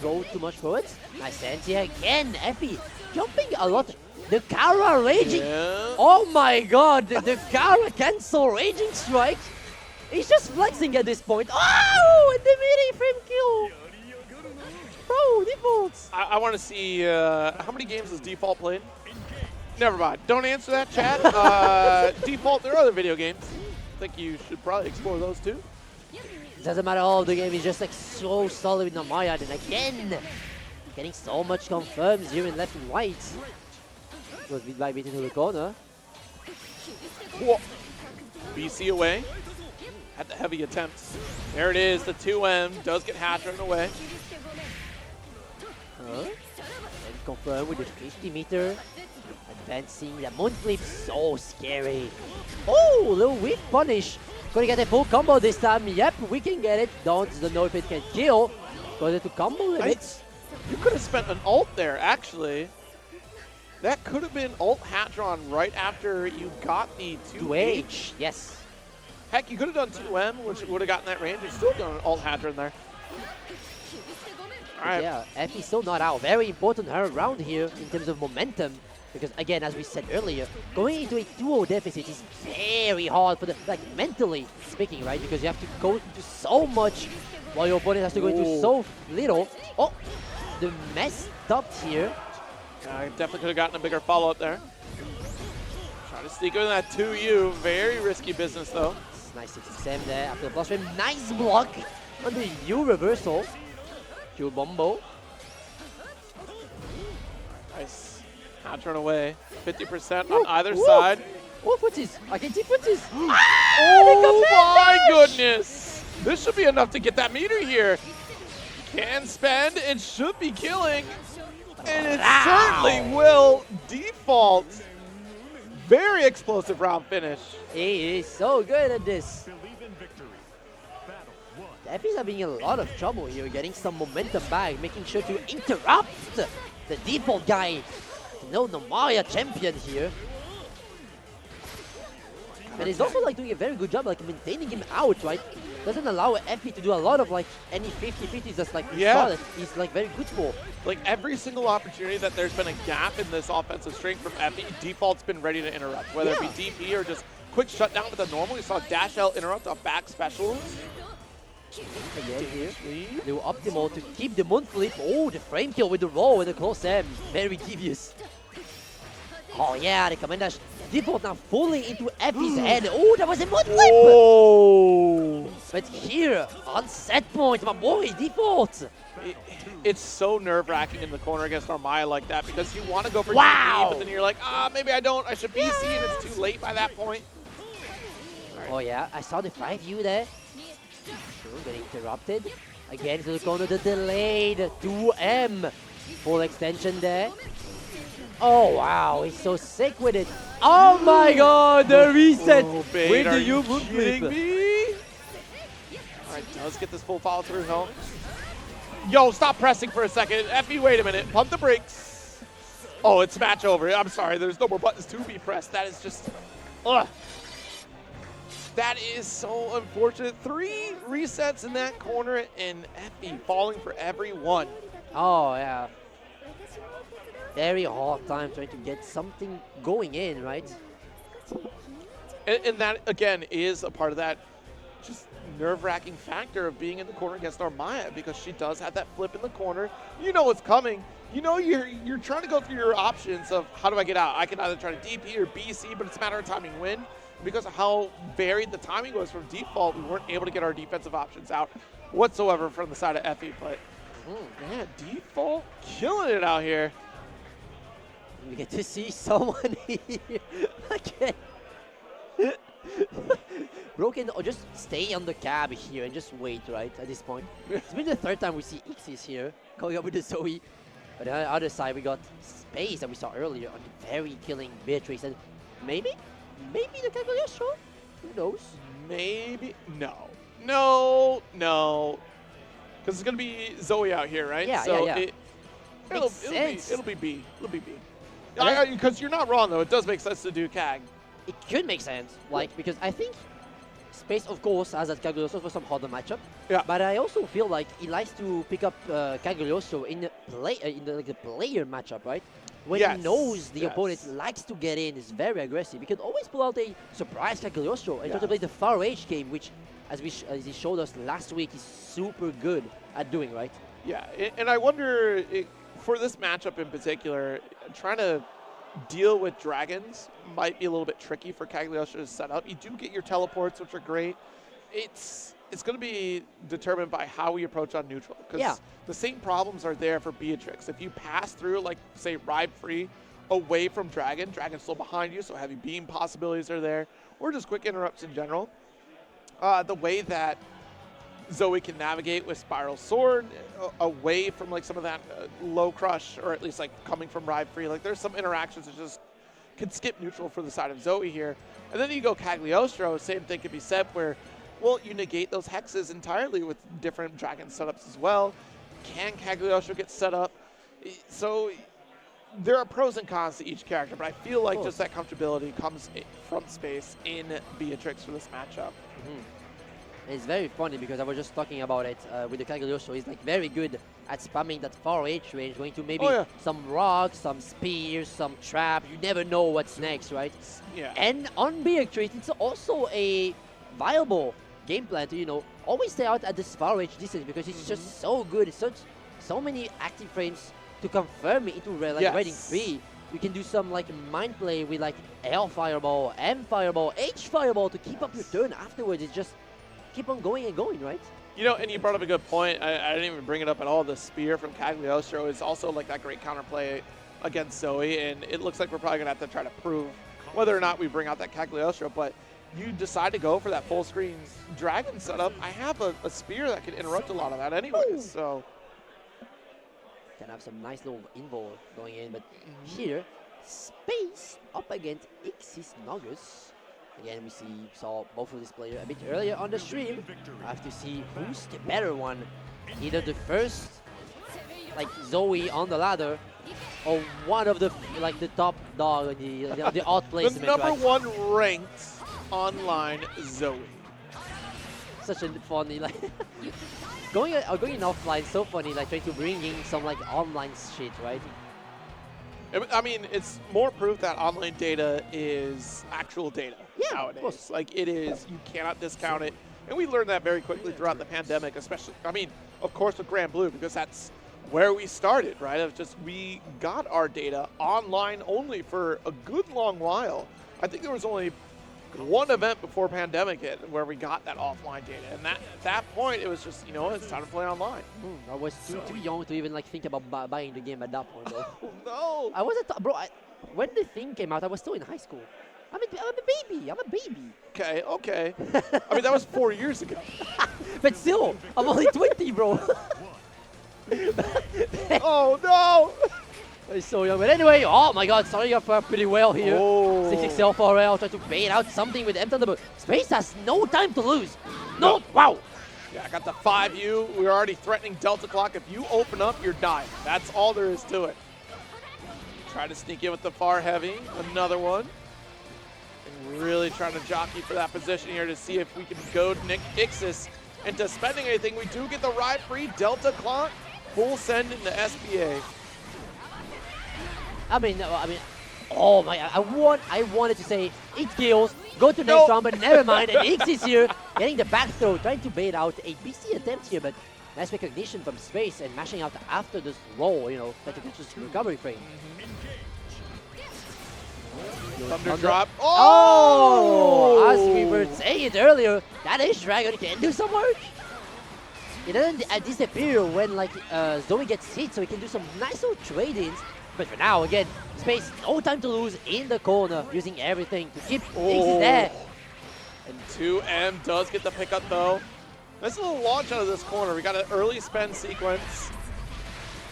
go too much forward. Nice anti again. Effie jumping a lot. The Kara raging. Yeah. Oh my god, the Kara cancel raging strike. He's just flexing at this point. Oh, and the melee frame kill. Bro, defaults. I want to see how many games has Default played? Never mind. Don't answer that, chat. Default, there are other video games. I think you should probably explore those too. Doesn't matter, all the game is just like so solid with Namaya. And again, getting so much confirms here in left and right. Was beat by beat into the corner. Whoa. BC away. Had the heavy attempts. There it is. The 2M does get hatched right away. And confirm with the 50 meter. Advancing the moon flip, so scary. Oh, little whiff punish. Gonna get a full combo this time. Yep, we can get it. Don't know if it can kill. Going to combo limits. You could have spent an ult there, actually. That could have been ult Hatron right after you got the 2H. Yes. Heck, you could have done 2M, which would have gotten that range. You're still done an ult Hatron there. All right. Yeah, Effie's still not out. Very important her round here in terms of momentum. Because again, as we said earlier, going into a 2-0 deficit is very hard for the, like, mentally speaking, right? Because you have to go into so much while your opponent has to go into so little. Oh, the mess stopped here. I definitely could have gotten a bigger follow-up there. Trying to sneak in that 2U. Very risky business, though. It's nice 67 there after the plus frame. Nice block on the U reversal. Q bombo. Nice. Hatron away. 50% on either side. Oh, footies. I can see footies. Oh my goodness. This should be enough to get that meter here. Can spend. It should be killing. And it certainly will. Default. Very explosive round finish. He is so good at this. The Effies are having a lot of trouble here, getting some momentum back, making sure to interrupt the default guy. No Namaya champion here. And he's also like doing a very good job like maintaining him out, right? Doesn't allow Effie to do a lot of like any 50-50s that's like that he's like very good for. Like every single opportunity that there's been a gap in this offensive strength from Effie, Default's been ready to interrupt. Whether it be DP or just quick shutdown with a normal. We saw Dash L interrupt off back specials. Again here, little optimal to keep the moon flip. Oh, the frame kill with the roll and the close M. Very devious. Oh yeah, the command dash. Default now fully into Effie's head. Oh, that was a moon flip! Oh! But here, on set point, my boy, Default. It's so nerve-wracking in the corner against Armaya like that because you want to go for DP, but then you're like, maybe I don't. I should BC, and it's too late by that point. Oh yeah, I saw the 5U there. Sure, getting interrupted. Again to the corner, the delayed 2M. Full extension there. Oh wow, he's so sick with it. Oh my god, the reset with the U moon flip. Alright, let's get this full follow through home. Yo, stop pressing for a second. Effie, wait a minute. Pump the brakes. Oh, it's match over. I'm sorry, there's no more buttons to be pressed. That is just, ugh. That is so unfortunate. 3 resets in that corner and Effie falling for every one. Oh yeah. Very hard time trying to get something going in, right? And that, again, is a part of that just nerve-wracking factor of being in the corner against Armaya because she does have that flip in the corner. You know what's coming. You know you're trying to go through your options of how do I get out? I can either try to DP or BC, but it's a matter of timing win. Because of how varied the timing was from Default, we weren't able to get our defensive options out whatsoever from the side of Effie. But, man, Default killing it out here. We get to see someone here again. Broken, or just stay on the cab here and just wait, right, at this point. It's been the 3rd time we see Xyz here going up with the Zoe. But on the other side, we got Space that we saw earlier on the very killing Beatrice. And maybe the Cagliostro? Who knows? Maybe. No. Because it's going to be Zoe out here, right? Yeah, so yeah. It'll be B. It'll be B. Because you're not wrong, though. It does make sense to do CAG. It could make sense, like, because I think Space, of course, has that Cagliostro for some harder matchup. Yeah. But I also feel like he likes to pick up Cagliostro in the player matchup, right? when Yes, he knows the yes. opponent likes to get in, is very aggressive. He can always pull out a surprise Cagliostro and try to Yeah. play the far range game, which, as he showed us last week, he's super good at doing, right? Yeah, and I wonder, for this matchup in particular, trying to deal with dragons might be a little bit tricky for Cagliostro to set up. You do get your teleports, which are great. It's going to be determined by how we approach on neutral, because Yeah. the same problems are there for Beatrix. If you pass through, like, say, ride free away from Dragon's still behind you, so heavy beam possibilities are there, or just quick interrupts in general. The way that Zoe can navigate with Spiral Sword away from like some of that low crush, or at least like coming from ride free. Like there's some interactions that just can skip neutral for the side of Zoe here. And then you go Cagliostro, same thing could be said where, well, you negate those hexes entirely with different dragon setups as well. Can Cagliostro get set up? So there are pros and cons to each character, but I feel like just that comfortability comes from space in Beatrix for this matchup. It's very funny because I was just talking about it with the Cagliostro. He's like very good at spamming that far range, going to maybe some rocks, some spears, some traps. You never know what's next, right? Yeah. And on Beatrix, it's also a viable game plan to, you know, always stay out at this far range distance because it's just so good. It's so many active frames to confirm it into like rating 3. You can do some like mind play with like L Fireball, M Fireball, H Fireball to keep up your turn afterwards. It's just keep on going and going, right? You know, and you brought up a good point. I didn't even bring it up at all. The spear from Cagliostro is also like that great counterplay against Zoe, and it looks like we're probably going to have to try to prove whether or not we bring out that Cagliostro, but you decide to go for that full screen dragon setup. I have a spear that can interrupt a lot of that anyways, so. Can have some nice little invo going in, but here, Space up against Ixis Nogus. Again, we saw both of these players a bit earlier on the stream. I have to see who's the better one. Either the first, like Zoe on the ladder, or one of the like the top dog, the odd placement. The number right? 1 ranked online Zoe. Such a funny like going offline. So funny, like trying to bring in some like online shit, right? I mean, it's more proof that online data is actual data nowadays. Of course. Like, it is, you cannot discount it. And we learned that very quickly throughout the pandemic, especially, I mean, of course with Granblue, because that's where we started, right? It was just, we got our data online only for a good long while. I think there was only one event before pandemic hit where we got that offline data. And at that point, it was just, you know, it's time to play online. I was too young to even like think about buying the game at that point, though. No! I was bro. When the thing came out, I was still in high school. I'm a baby. I'm a baby. Okay, okay. I mean, that was 4 years ago. But still, I'm only 20, bro. Oh, no! He's so young. But anyway, oh my god, starting off pretty well here. Oh. 6XL for L, trying to bait out something with M Thunderbolt. Space has no time to lose. No, wow. Yeah, I got the 5U. We're already threatening Delta Clock. If you open up, you're dying. That's all there is to it. Try to sneak in with the far heavy. Another one. And really trying to jockey for that position here to see if we can goad Nick Ixis into spending anything. We do get the ride free Delta Clock. Full send into SPA. I mean, oh my! I wanted to say it kills, go to next round, but never mind. And X is here, getting the back throw, trying to bait out a BC attempt here, but nice recognition from Space and mashing out after this roll, you know, that you catch this recovery frame. Thunder drop. Oh! As we were saying it earlier, that H Dragon can do some work. It doesn't disappear when like Zoe gets hit, so he can do some nice little trade-ins. But for now, again, Space, no time to lose in the corner, using everything to keep X there. And 2M does get the pickup though. Nice little launch out of this corner. We got an early spend sequence.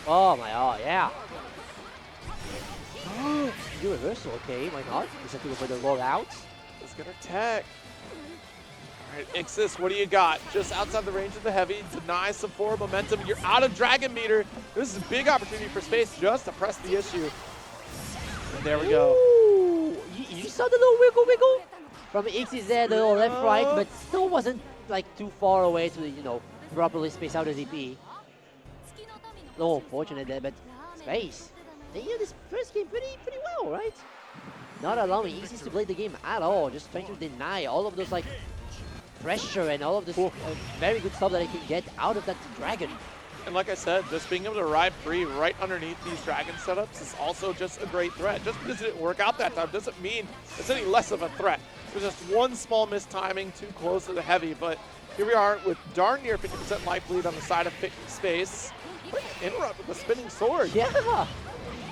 Oh my god, yeah. Do reversal, okay, why not? Just have to go for the rollout. Let's get our tech. All right, Ixis, what do you got? Just outside the range of the heavy, denies some forward momentum. You're out of Dragon Meter. This is a big opportunity for Space just to press the issue. And there we go. Ooh, you saw the little wiggle from Ixis there, the little left right, but still wasn't like too far away to, you know, properly space out the DP. A little unfortunate there, but Space they ended this first game pretty well, right? Not allowing Xyz to play the game at all, just trying to deny all of those like pressure and all of this very good stuff that they can get out of that dragon. And like I said, just being able to ride free right underneath these dragon setups is also just a great threat. Just because it didn't work out that time doesn't mean it's any less of a threat. It was just one small mistiming too close to the heavy, but here we are with darn near 50% life lead on the side of Space. Interrupt with the spinning sword. Yeah,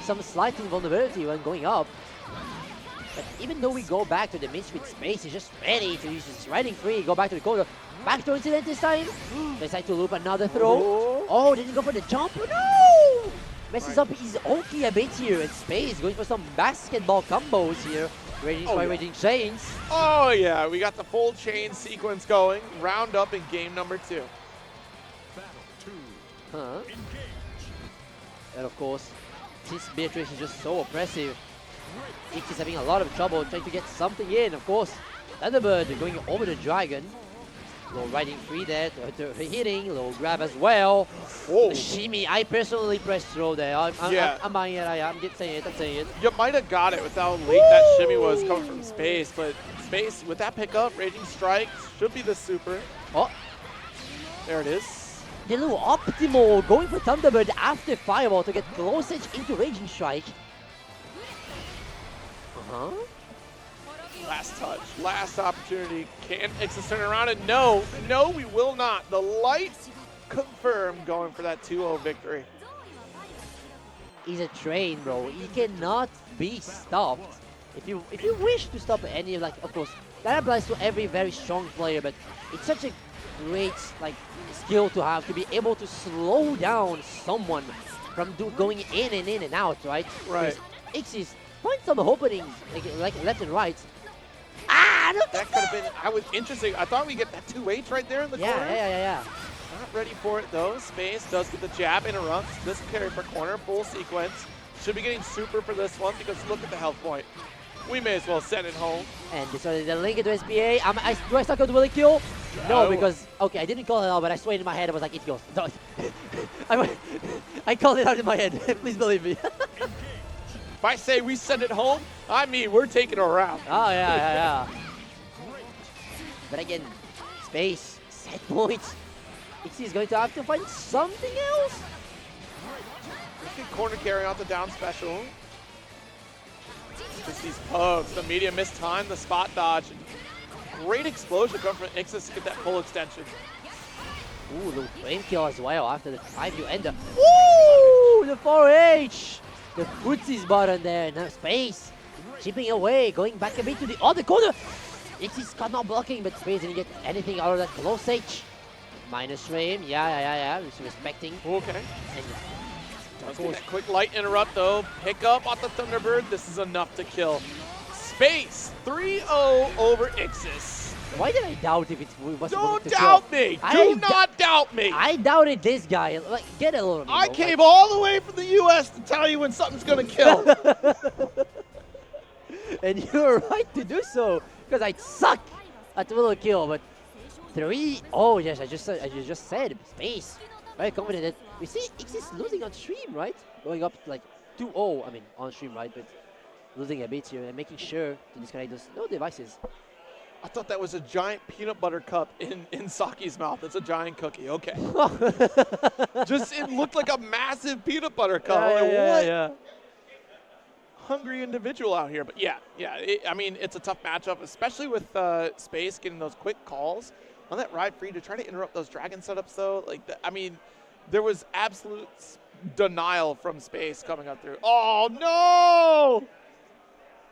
some slight invulnerability when going up. But even though we go back to the mid-screen, Space is just ready to use his riding free, go back to the corner. Back to incident this time. Decide to loop another throw. Oh, didn't go for the jump. No! Messes up his Oki a bit here. And Space going for some basketball combos here. Raging chains. Oh yeah, we got the full chain sequence going. Round up in game number 2. Huh? And of course, since Beatrice is just so oppressive, X is having a lot of trouble trying to get something in. Of course, Thunderbird going over the dragon. Low riding free there, hitting, low grab as well. Whoa. The shimmy, I personally pressed throw there. I'm buying it, I'm saying it. You might have got it with how late that shimmy was coming from Space, but Space, with that pickup, Raging Strike, should be the super. Oh, there it is. the little optimal going for Thunderbird after Fireball to get close edge into Raging Strike. Uh-huh. Last touch, last opportunity. Can Ixis turn around? And no, we will not. The light confirmed going for that 2-0 victory. He's a train, bro. He cannot be stopped. If you wish to stop any, like, of course, that applies to every very strong player, but it's such a great like skill to have to be able to slow down someone from going in and out, right? Right. Xyz find some openings like left and right. Ah, no, That could have been, I was interesting. I thought we get that 2H right there in the corner. Yeah. Not ready for it though. Space does get the jab, interrupts. This carry for corner, full sequence. Should be getting super for this one because look at the health point. We may as well send it home. And this one is the link into SPA. Do I suck out the willing kill? No, because, okay, I didn't call it out, but I swear in my head I was like, it goes. No, I called it out in my head. Please believe me. If I say we send it home, I mean we're taking a round. Oh, yeah. But again, Space, set point. Xyz is going to have to find something else. Good corner carry out the down special. Just these pokes, the medium missed time, the spot dodge. Great explosion coming from Xyz to get that full extension. Ooh, the flame kill as well after the 5U ender. Ooh, the 4H. The footsies button there. Now Space chipping away, going back a bit to the other corner. Xyz got not blocking, but Space didn't get anything out of that close edge. Minus frame, yeah. Just respecting. Okay. And Let's get that quick light interrupt though. Pick up on the Thunderbird. This is enough to kill. Space 3-0 over Xyz. why did I doubt if it was Don't to doubt kill? me. Do not doubt me. I doubted this guy. Like, get a little bit. I came all the way from the U.S. to tell you when something's gonna kill. And you're right to do so, because I suck at little kill. But 3, oh yes, I just said Space. Very confident that we see Xyz losing on stream, right? Going up like 2-0. I mean on stream, right? But losing a bit here and making sure to disconnect those no devices. I thought that was a giant peanut butter cup in Saki's mouth. It's a giant cookie. Okay. Just it looked like a massive peanut butter cup. Yeah. Hungry individual out here. But yeah. I mean, it's a tough matchup, especially with Space getting those quick calls on that ride free to try to interrupt those dragon setups, though. Like, I mean, there was absolute denial from Space coming up through. Oh no!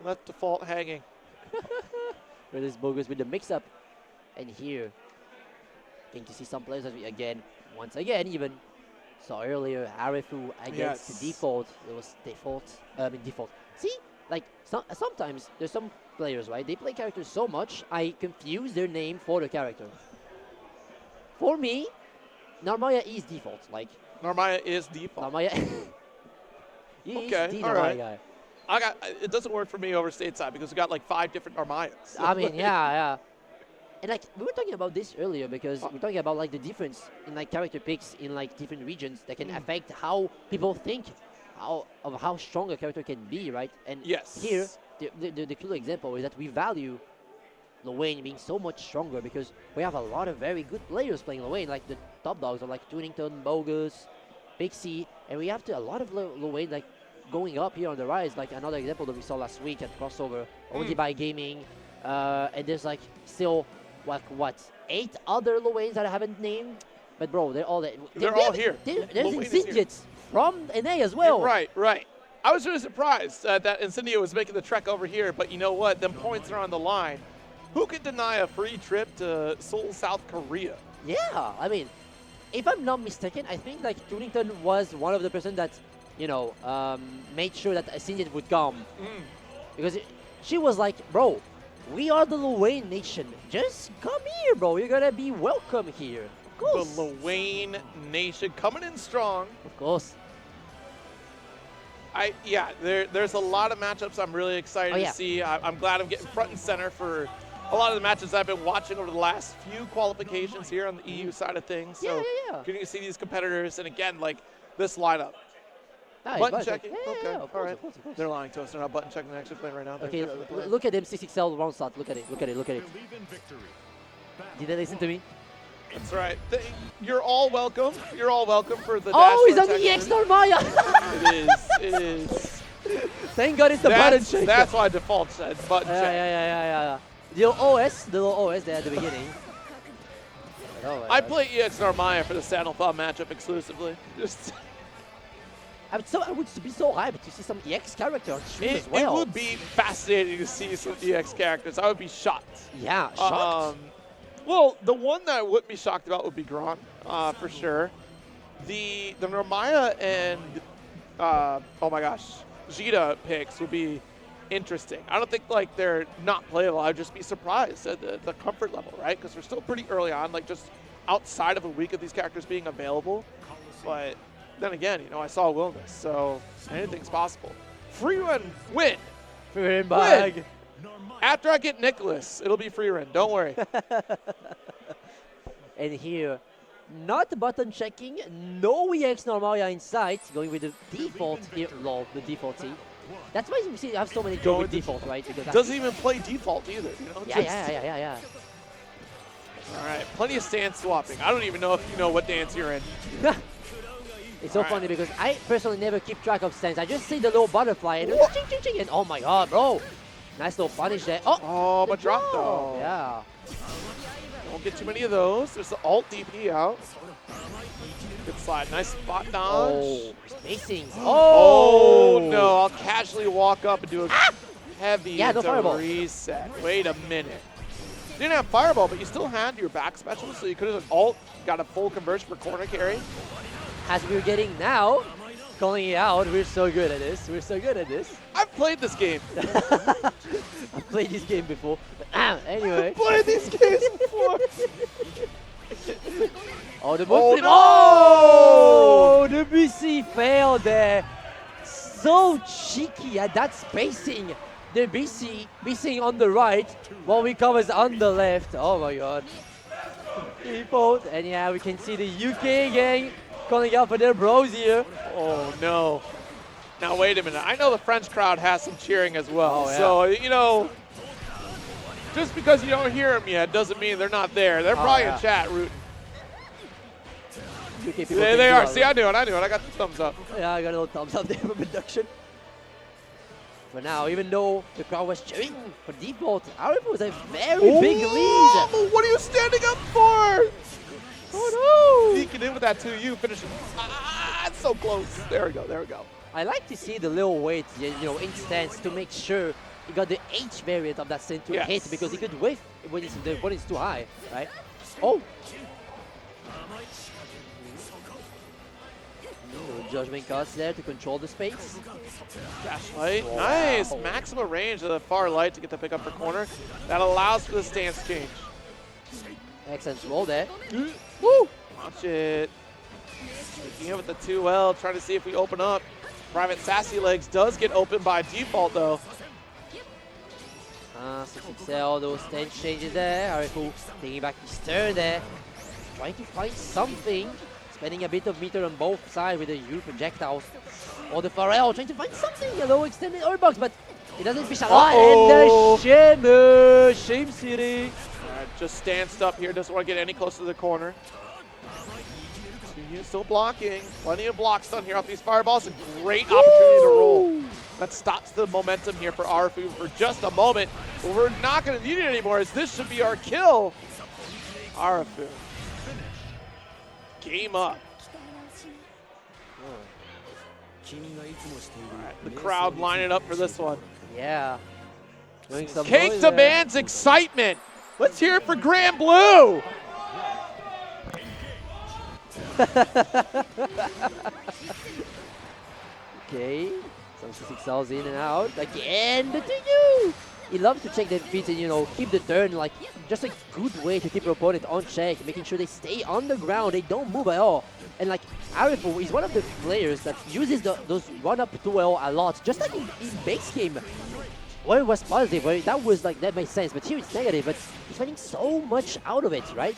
Left default hanging. Where this bogus with the mix-up, and here, going to see some players that we once again even saw earlier. Arifu against the default. It was default. Default. See, like sometimes there's some players, right? They play characters so much, I confuse their name for the character. For me, Narmaya is default. Like Narmaya is default. Narmaya. He's okay, the all Narmaya right. guy. It doesn't work for me over stateside because we got like 5 different Narmayas. I mean, yeah. And like we were talking about this earlier because we're talking about like the difference in like character picks in like different regions that can affect how people think how strong a character can be, right? And Yes. here, the cool example is that we value Lane being so much stronger because we have a lot of very good players playing Lane, like the top dogs are like Tunington, Bogus, Pixie, and we have a lot of Lane like going up here on the rise. Like another example that we saw last week at Crossover, only by Gaming, and there's like still what 8 other Lanes that I haven't named, but bro, they're all here. There's Incendiates from NA as well. Right, right. I was really surprised that Incendia was making the trek over here, but you know what? Them points are on the line. Who could deny a free trip to Seoul, South Korea? Yeah, I mean, if I'm not mistaken, I think like Tunington was one of the person that, you know, made sure that Incendiate would come. Because she was like, bro, we are the Lane Nation. Just come here, bro. You're gonna be welcome here. Of course. The Lane Nation coming in strong. Of course. There's a lot of matchups I'm really excited to see. I'm glad I'm getting front and center for a lot of the matches I've been watching over the last few qualifications here on the EU side of things. So getting to see these competitors, and again, like this lineup. Nice, button checking. Yeah, okay, of all right. course, of course. They're lying to us. They're not button checking the extra plane right now. Okay, look at M66L round start. Look at it. Look at it. Look at it. Did they listen to me? That's right. You're all welcome. You're all welcome for the Oh, he's on dashboard the EX section. Normaya! It is. Thank God it's the button check. That's why default said button check. Yeah. The little OS there at the beginning. Oh I play EX Normaya for the Saddle Thaw matchup exclusively. Just I would be so hyped to see some EX character on stream as well. It would be fascinating to see some EX characters. I would be shocked. Yeah, shocked. Well, the one that I wouldn't be shocked about would be Gron, for sure. The Normaya and, oh my gosh, Vegeta picks would be interesting. I don't think like they're not playable. I'd just be surprised at the comfort level, right? Because we're still pretty early on, like just outside of a week of these characters being available. But then again, you know, I saw Wilness, so anything's possible. Free run win. Free run bag. After I get Nicholas, it'll be free run. Don't worry. And here, not button checking, no EX Normaya in sight, going with the default here. Lol, the default T. That's why we see have so many go with default, right? Because doesn't even play default either. You know? Yeah. All right, plenty of stance swapping. I don't even know if you know what dance you're in. It's so funny because I personally never keep track of stance. I just see the little butterfly and ching, ching, ching, and oh my god, bro. Nice little punish there. Oh, but drop though. Yeah. Don't get too many of those. There's the alt DP out. Good slide. Nice spot dodge. Oh, spacing. Oh, no. I'll casually walk up and do a heavy no fireball. reset. Wait a minute. You didn't have fireball, but you still had your back special, so you could have alt, got a full conversion for corner carry. As we're getting now, calling it out, we're so good at this. We're so good at this. I've played this game. I've played this game before. But, anyway. I've played these games before. Oh, the oh, no! Oh, the BC failed there. So cheeky at that spacing. The BC on the right, while we covers on the left. Oh my god. Default. And yeah, we can see the UK gang calling out for their bros here. Oh no. Now wait a minute. I know the French crowd has some cheering as well. Oh, yeah. So, you know, just because you don't hear them yet doesn't mean they're not there. They're probably in chat rooting. They are. See, I knew it. I got the thumbs up. Yeah, I got a little thumbs up there for production. For now, even though the crowd was cheering for default, RF was a very big lead. What are you standing up for? Oh no! Sneaking in with that 2U, finishing. It's so close. There we go. I like to see the little weight, you know, in stance to make sure he got the H variant of that stance to hit because he could whiff when it's too high, right? Oh! Judgment cuts there to control the space. Dash light, nice. Maximum range of the far light to get the pickup for corner. That allows for the stance change. Excellent roll there. Woo! Watch it. Sneaking in with the 2L, trying to see if we open up. Private Sassy Legs does get open by default though. 6XL, those stance changes there. Arifu taking back his turn there. Trying to find something spending a bit of meter on both sides with the U projectiles. Or the Pharrell trying to find something, a low extended Orbox, but he doesn't fish a lot. And the Shimmer, Shame City. Alright, just stands up here, doesn't want to get any closer to the corner. He's still blocking. Plenty of blocks done here off these fireballs. A great opportunity to roll. That stops the momentum here for Arafu for just a moment. But we're not going to need it anymore, as this should be our kill. Arafu. Game up. Alright, the crowd lining up for this one. Yeah. Doing some Cake noise demands excitement. Let's hear it for Granblue. Okay, some 6Ls in and out. Again, the TU! He loves to check their feet and, you know, keep the turn, like, just a good way to keep your opponent on check, making sure they stay on the ground, they don't move at all. And, like, Arifu is one of the players that uses those run-up 2L a lot, just like in base game, where it was positive, where that was, like, that makes sense, but here it's negative, but he's finding so much out of it, right?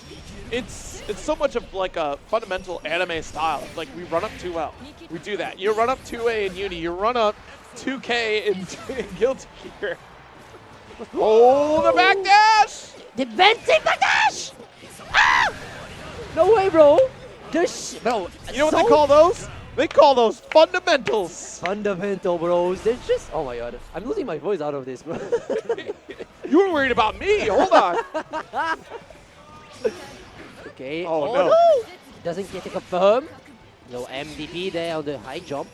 It's so much of like a fundamental anime style. Like we run up 2L. We do that. You run up 2A in Uni. You run up 2K in Guilty Gear. Oh, the backdash! The venting backdash! Ah! No way, bro. Bro, you know what they call those? They call those fundamentals. Fundamental, bros. They're just, oh my god. I'm losing my voice out of this, bro. You were worried about me. Hold on. Okay. Oh, no. Doesn't get to confirm. No MVP there on the high jump.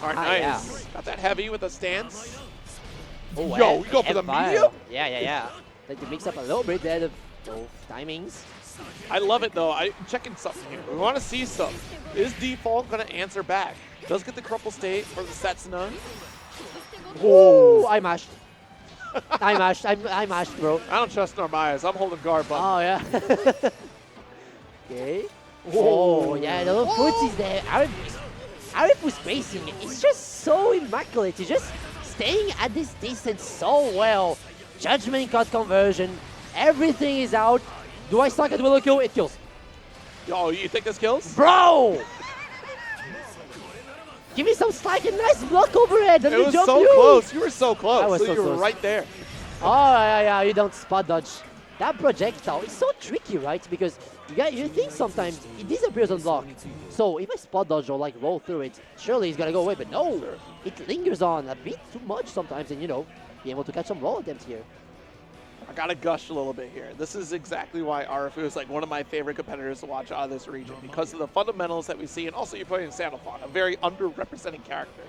All right, Yeah. nice. Got that heavy with the stance. Oh, Yo, we go for the F5. medium? Yeah. Like to mix up a little bit there, the both timings. I love it, though. I'm checking something here. We want to see something. Is Default going to answer back? Does get the crumple state for the Setsuna. Oh, I mashed. I mashed, bro. I don't trust Narmayas. I'm holding guard button. Oh, yeah. Okay. Oh, yeah, the little footsies there. Arifu's spacing is just so immaculate. He's just staying at this distance so well. Judgment cut conversion. Everything is out. Do I suck at Willow Kill? It kills. Oh, you think this kills? Bro! Give me some slack and nice block overhead. It was so close. You were so close. I was so you were close. right there. Oh, yeah, you don't spot dodge. That projectile is so tricky, right? Because you think sometimes it disappears on block. So if I spot dodge or like roll through it, surely he's gonna go away. But no, it lingers on a bit too much sometimes, and you know, be able to catch some roll attempts here. I gotta gush a little bit here. This is exactly why Arafu is like one of my favorite competitors to watch out of this region, because of the fundamentals that we see, and also you're playing Sandalphon, a very underrepresented character.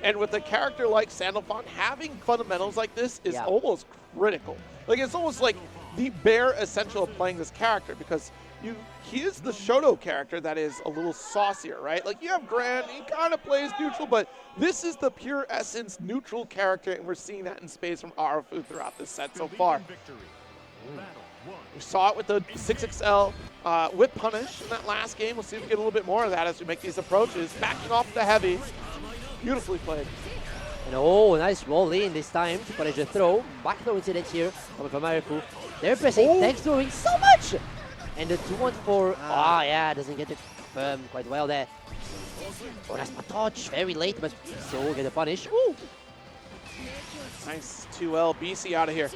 And with a character like Sandalphon, having fundamentals like this is almost critical. Like it's almost like the bare essential of playing this character, because he is the Shoto character that is a little saucier, right? Like you have Gran, he kind of plays neutral, but this is the pure essence neutral character, and we're seeing that in space from Arafu throughout this set so far. We saw it with the 6XL whip punish in that last game. We'll see if we get a little bit more of that as we make these approaches. Backing off the heavy. Beautifully played. And oh, nice roll in this time to punish the throw. Back throw incident here coming from Arifu. They're pressing, thanks throwing so much! And the 2-1-4, yeah, doesn't get it confirmed quite well there. Oh, that's my touch, very late, but still get a punish. Ooh. Nice 2L BC out of here.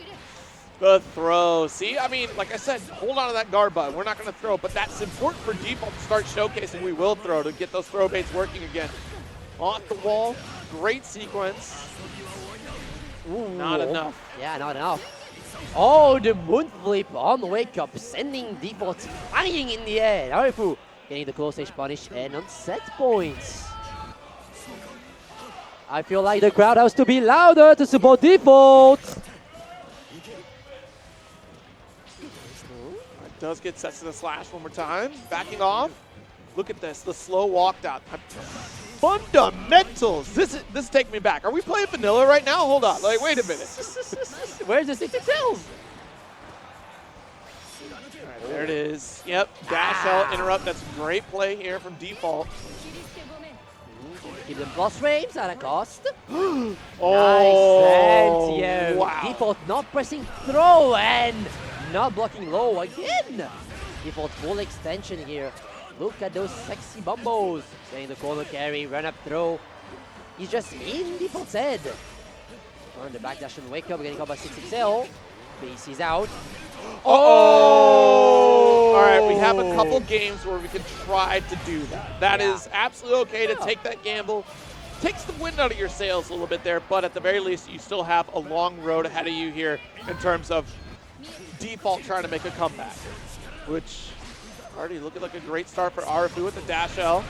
The throw. See, I mean, like I said, hold on to that guard button. We're not going to throw, but that's important for Default to start showcasing. We will throw to get those throw baits working again. Off the wall, great sequence. Ooh. Not enough. Yeah, not enough. Oh, the moon flip on the wake up, sending Default flying in the air. Arifu getting the close edge punish and on set points. I feel like the crowd has to be louder to support Default. Does get sets to the slash one more time. Backing off. Look at this, the slow walked out. Fundamentals. This is taking me back. Are we playing vanilla right now? Hold on. Like, wait a minute. Where's the 6XLs? Right, there it is. Yep. Dash out, interrupt. That's a great play here from Default. Keep them plus frames at a cost. Oh, nice and yeah. Wow. Default not pressing throw and not blocking low again. Default full extension here. Look at those sexy bumbos. Getting the corner carry, run up throw. He's just in default's head. On the backdash and wake up, getting caught by 6XL. Base is out. Oh! All right, we have a couple games where we can try to do that. That is absolutely okay to take that gamble. Takes the wind out of your sails a little bit there, but at the very least, you still have a long road ahead of you here in terms of default trying to make a comeback, which already looking like a great start for Arifu with the dash L.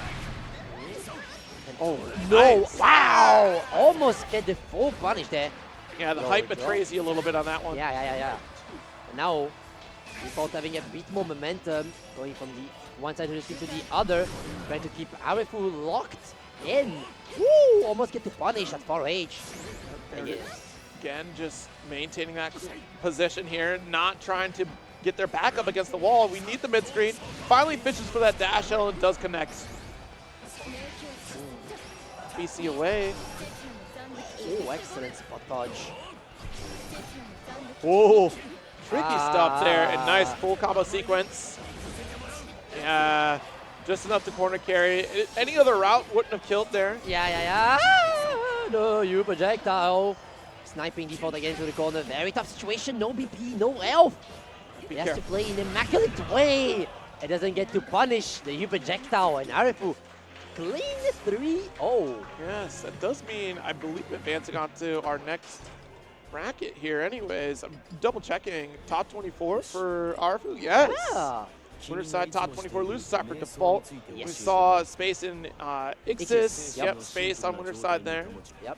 Oh, no. Nice. Wow. Almost get the full punish there. Yeah, the Lower hype drop. betrays you a little bit on that one. Yeah. And now, default having a bit more momentum, going from the one side of the screen to the other, trying to keep Arifu locked in. Woo! Almost get to punish at far H. There it is. Again, just maintaining that position here, not trying to get their back up against the wall. We need the mid screen. Finally fishes for that dash L and does connect. BC away. Oh, excellent spot dodge. Whoa, tricky stuff there, and nice full combo sequence. Yeah, just enough to corner carry. Any other route wouldn't have killed there. Yeah. No, you projectile. Sniping default again to the corner. Very tough situation. No BP, no health. He has to play in an immaculate way. It doesn't get to punish the U projectile, and Arifu clean 3-0. Yes, that does mean, I believe, advancing on to our next bracket here anyways. I'm double checking. Top 24 for Arifu, yes. Yeah. Winner's side, top 24, loser side for default. We saw space in XIII. Yep, space on winner's side there. Yep.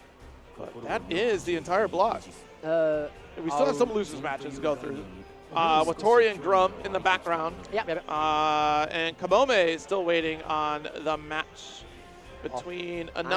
But that is the entire block. We still have some losers matches to go through. Watori and Grum in the background. Yep. And Kamome is still waiting on the match between Anon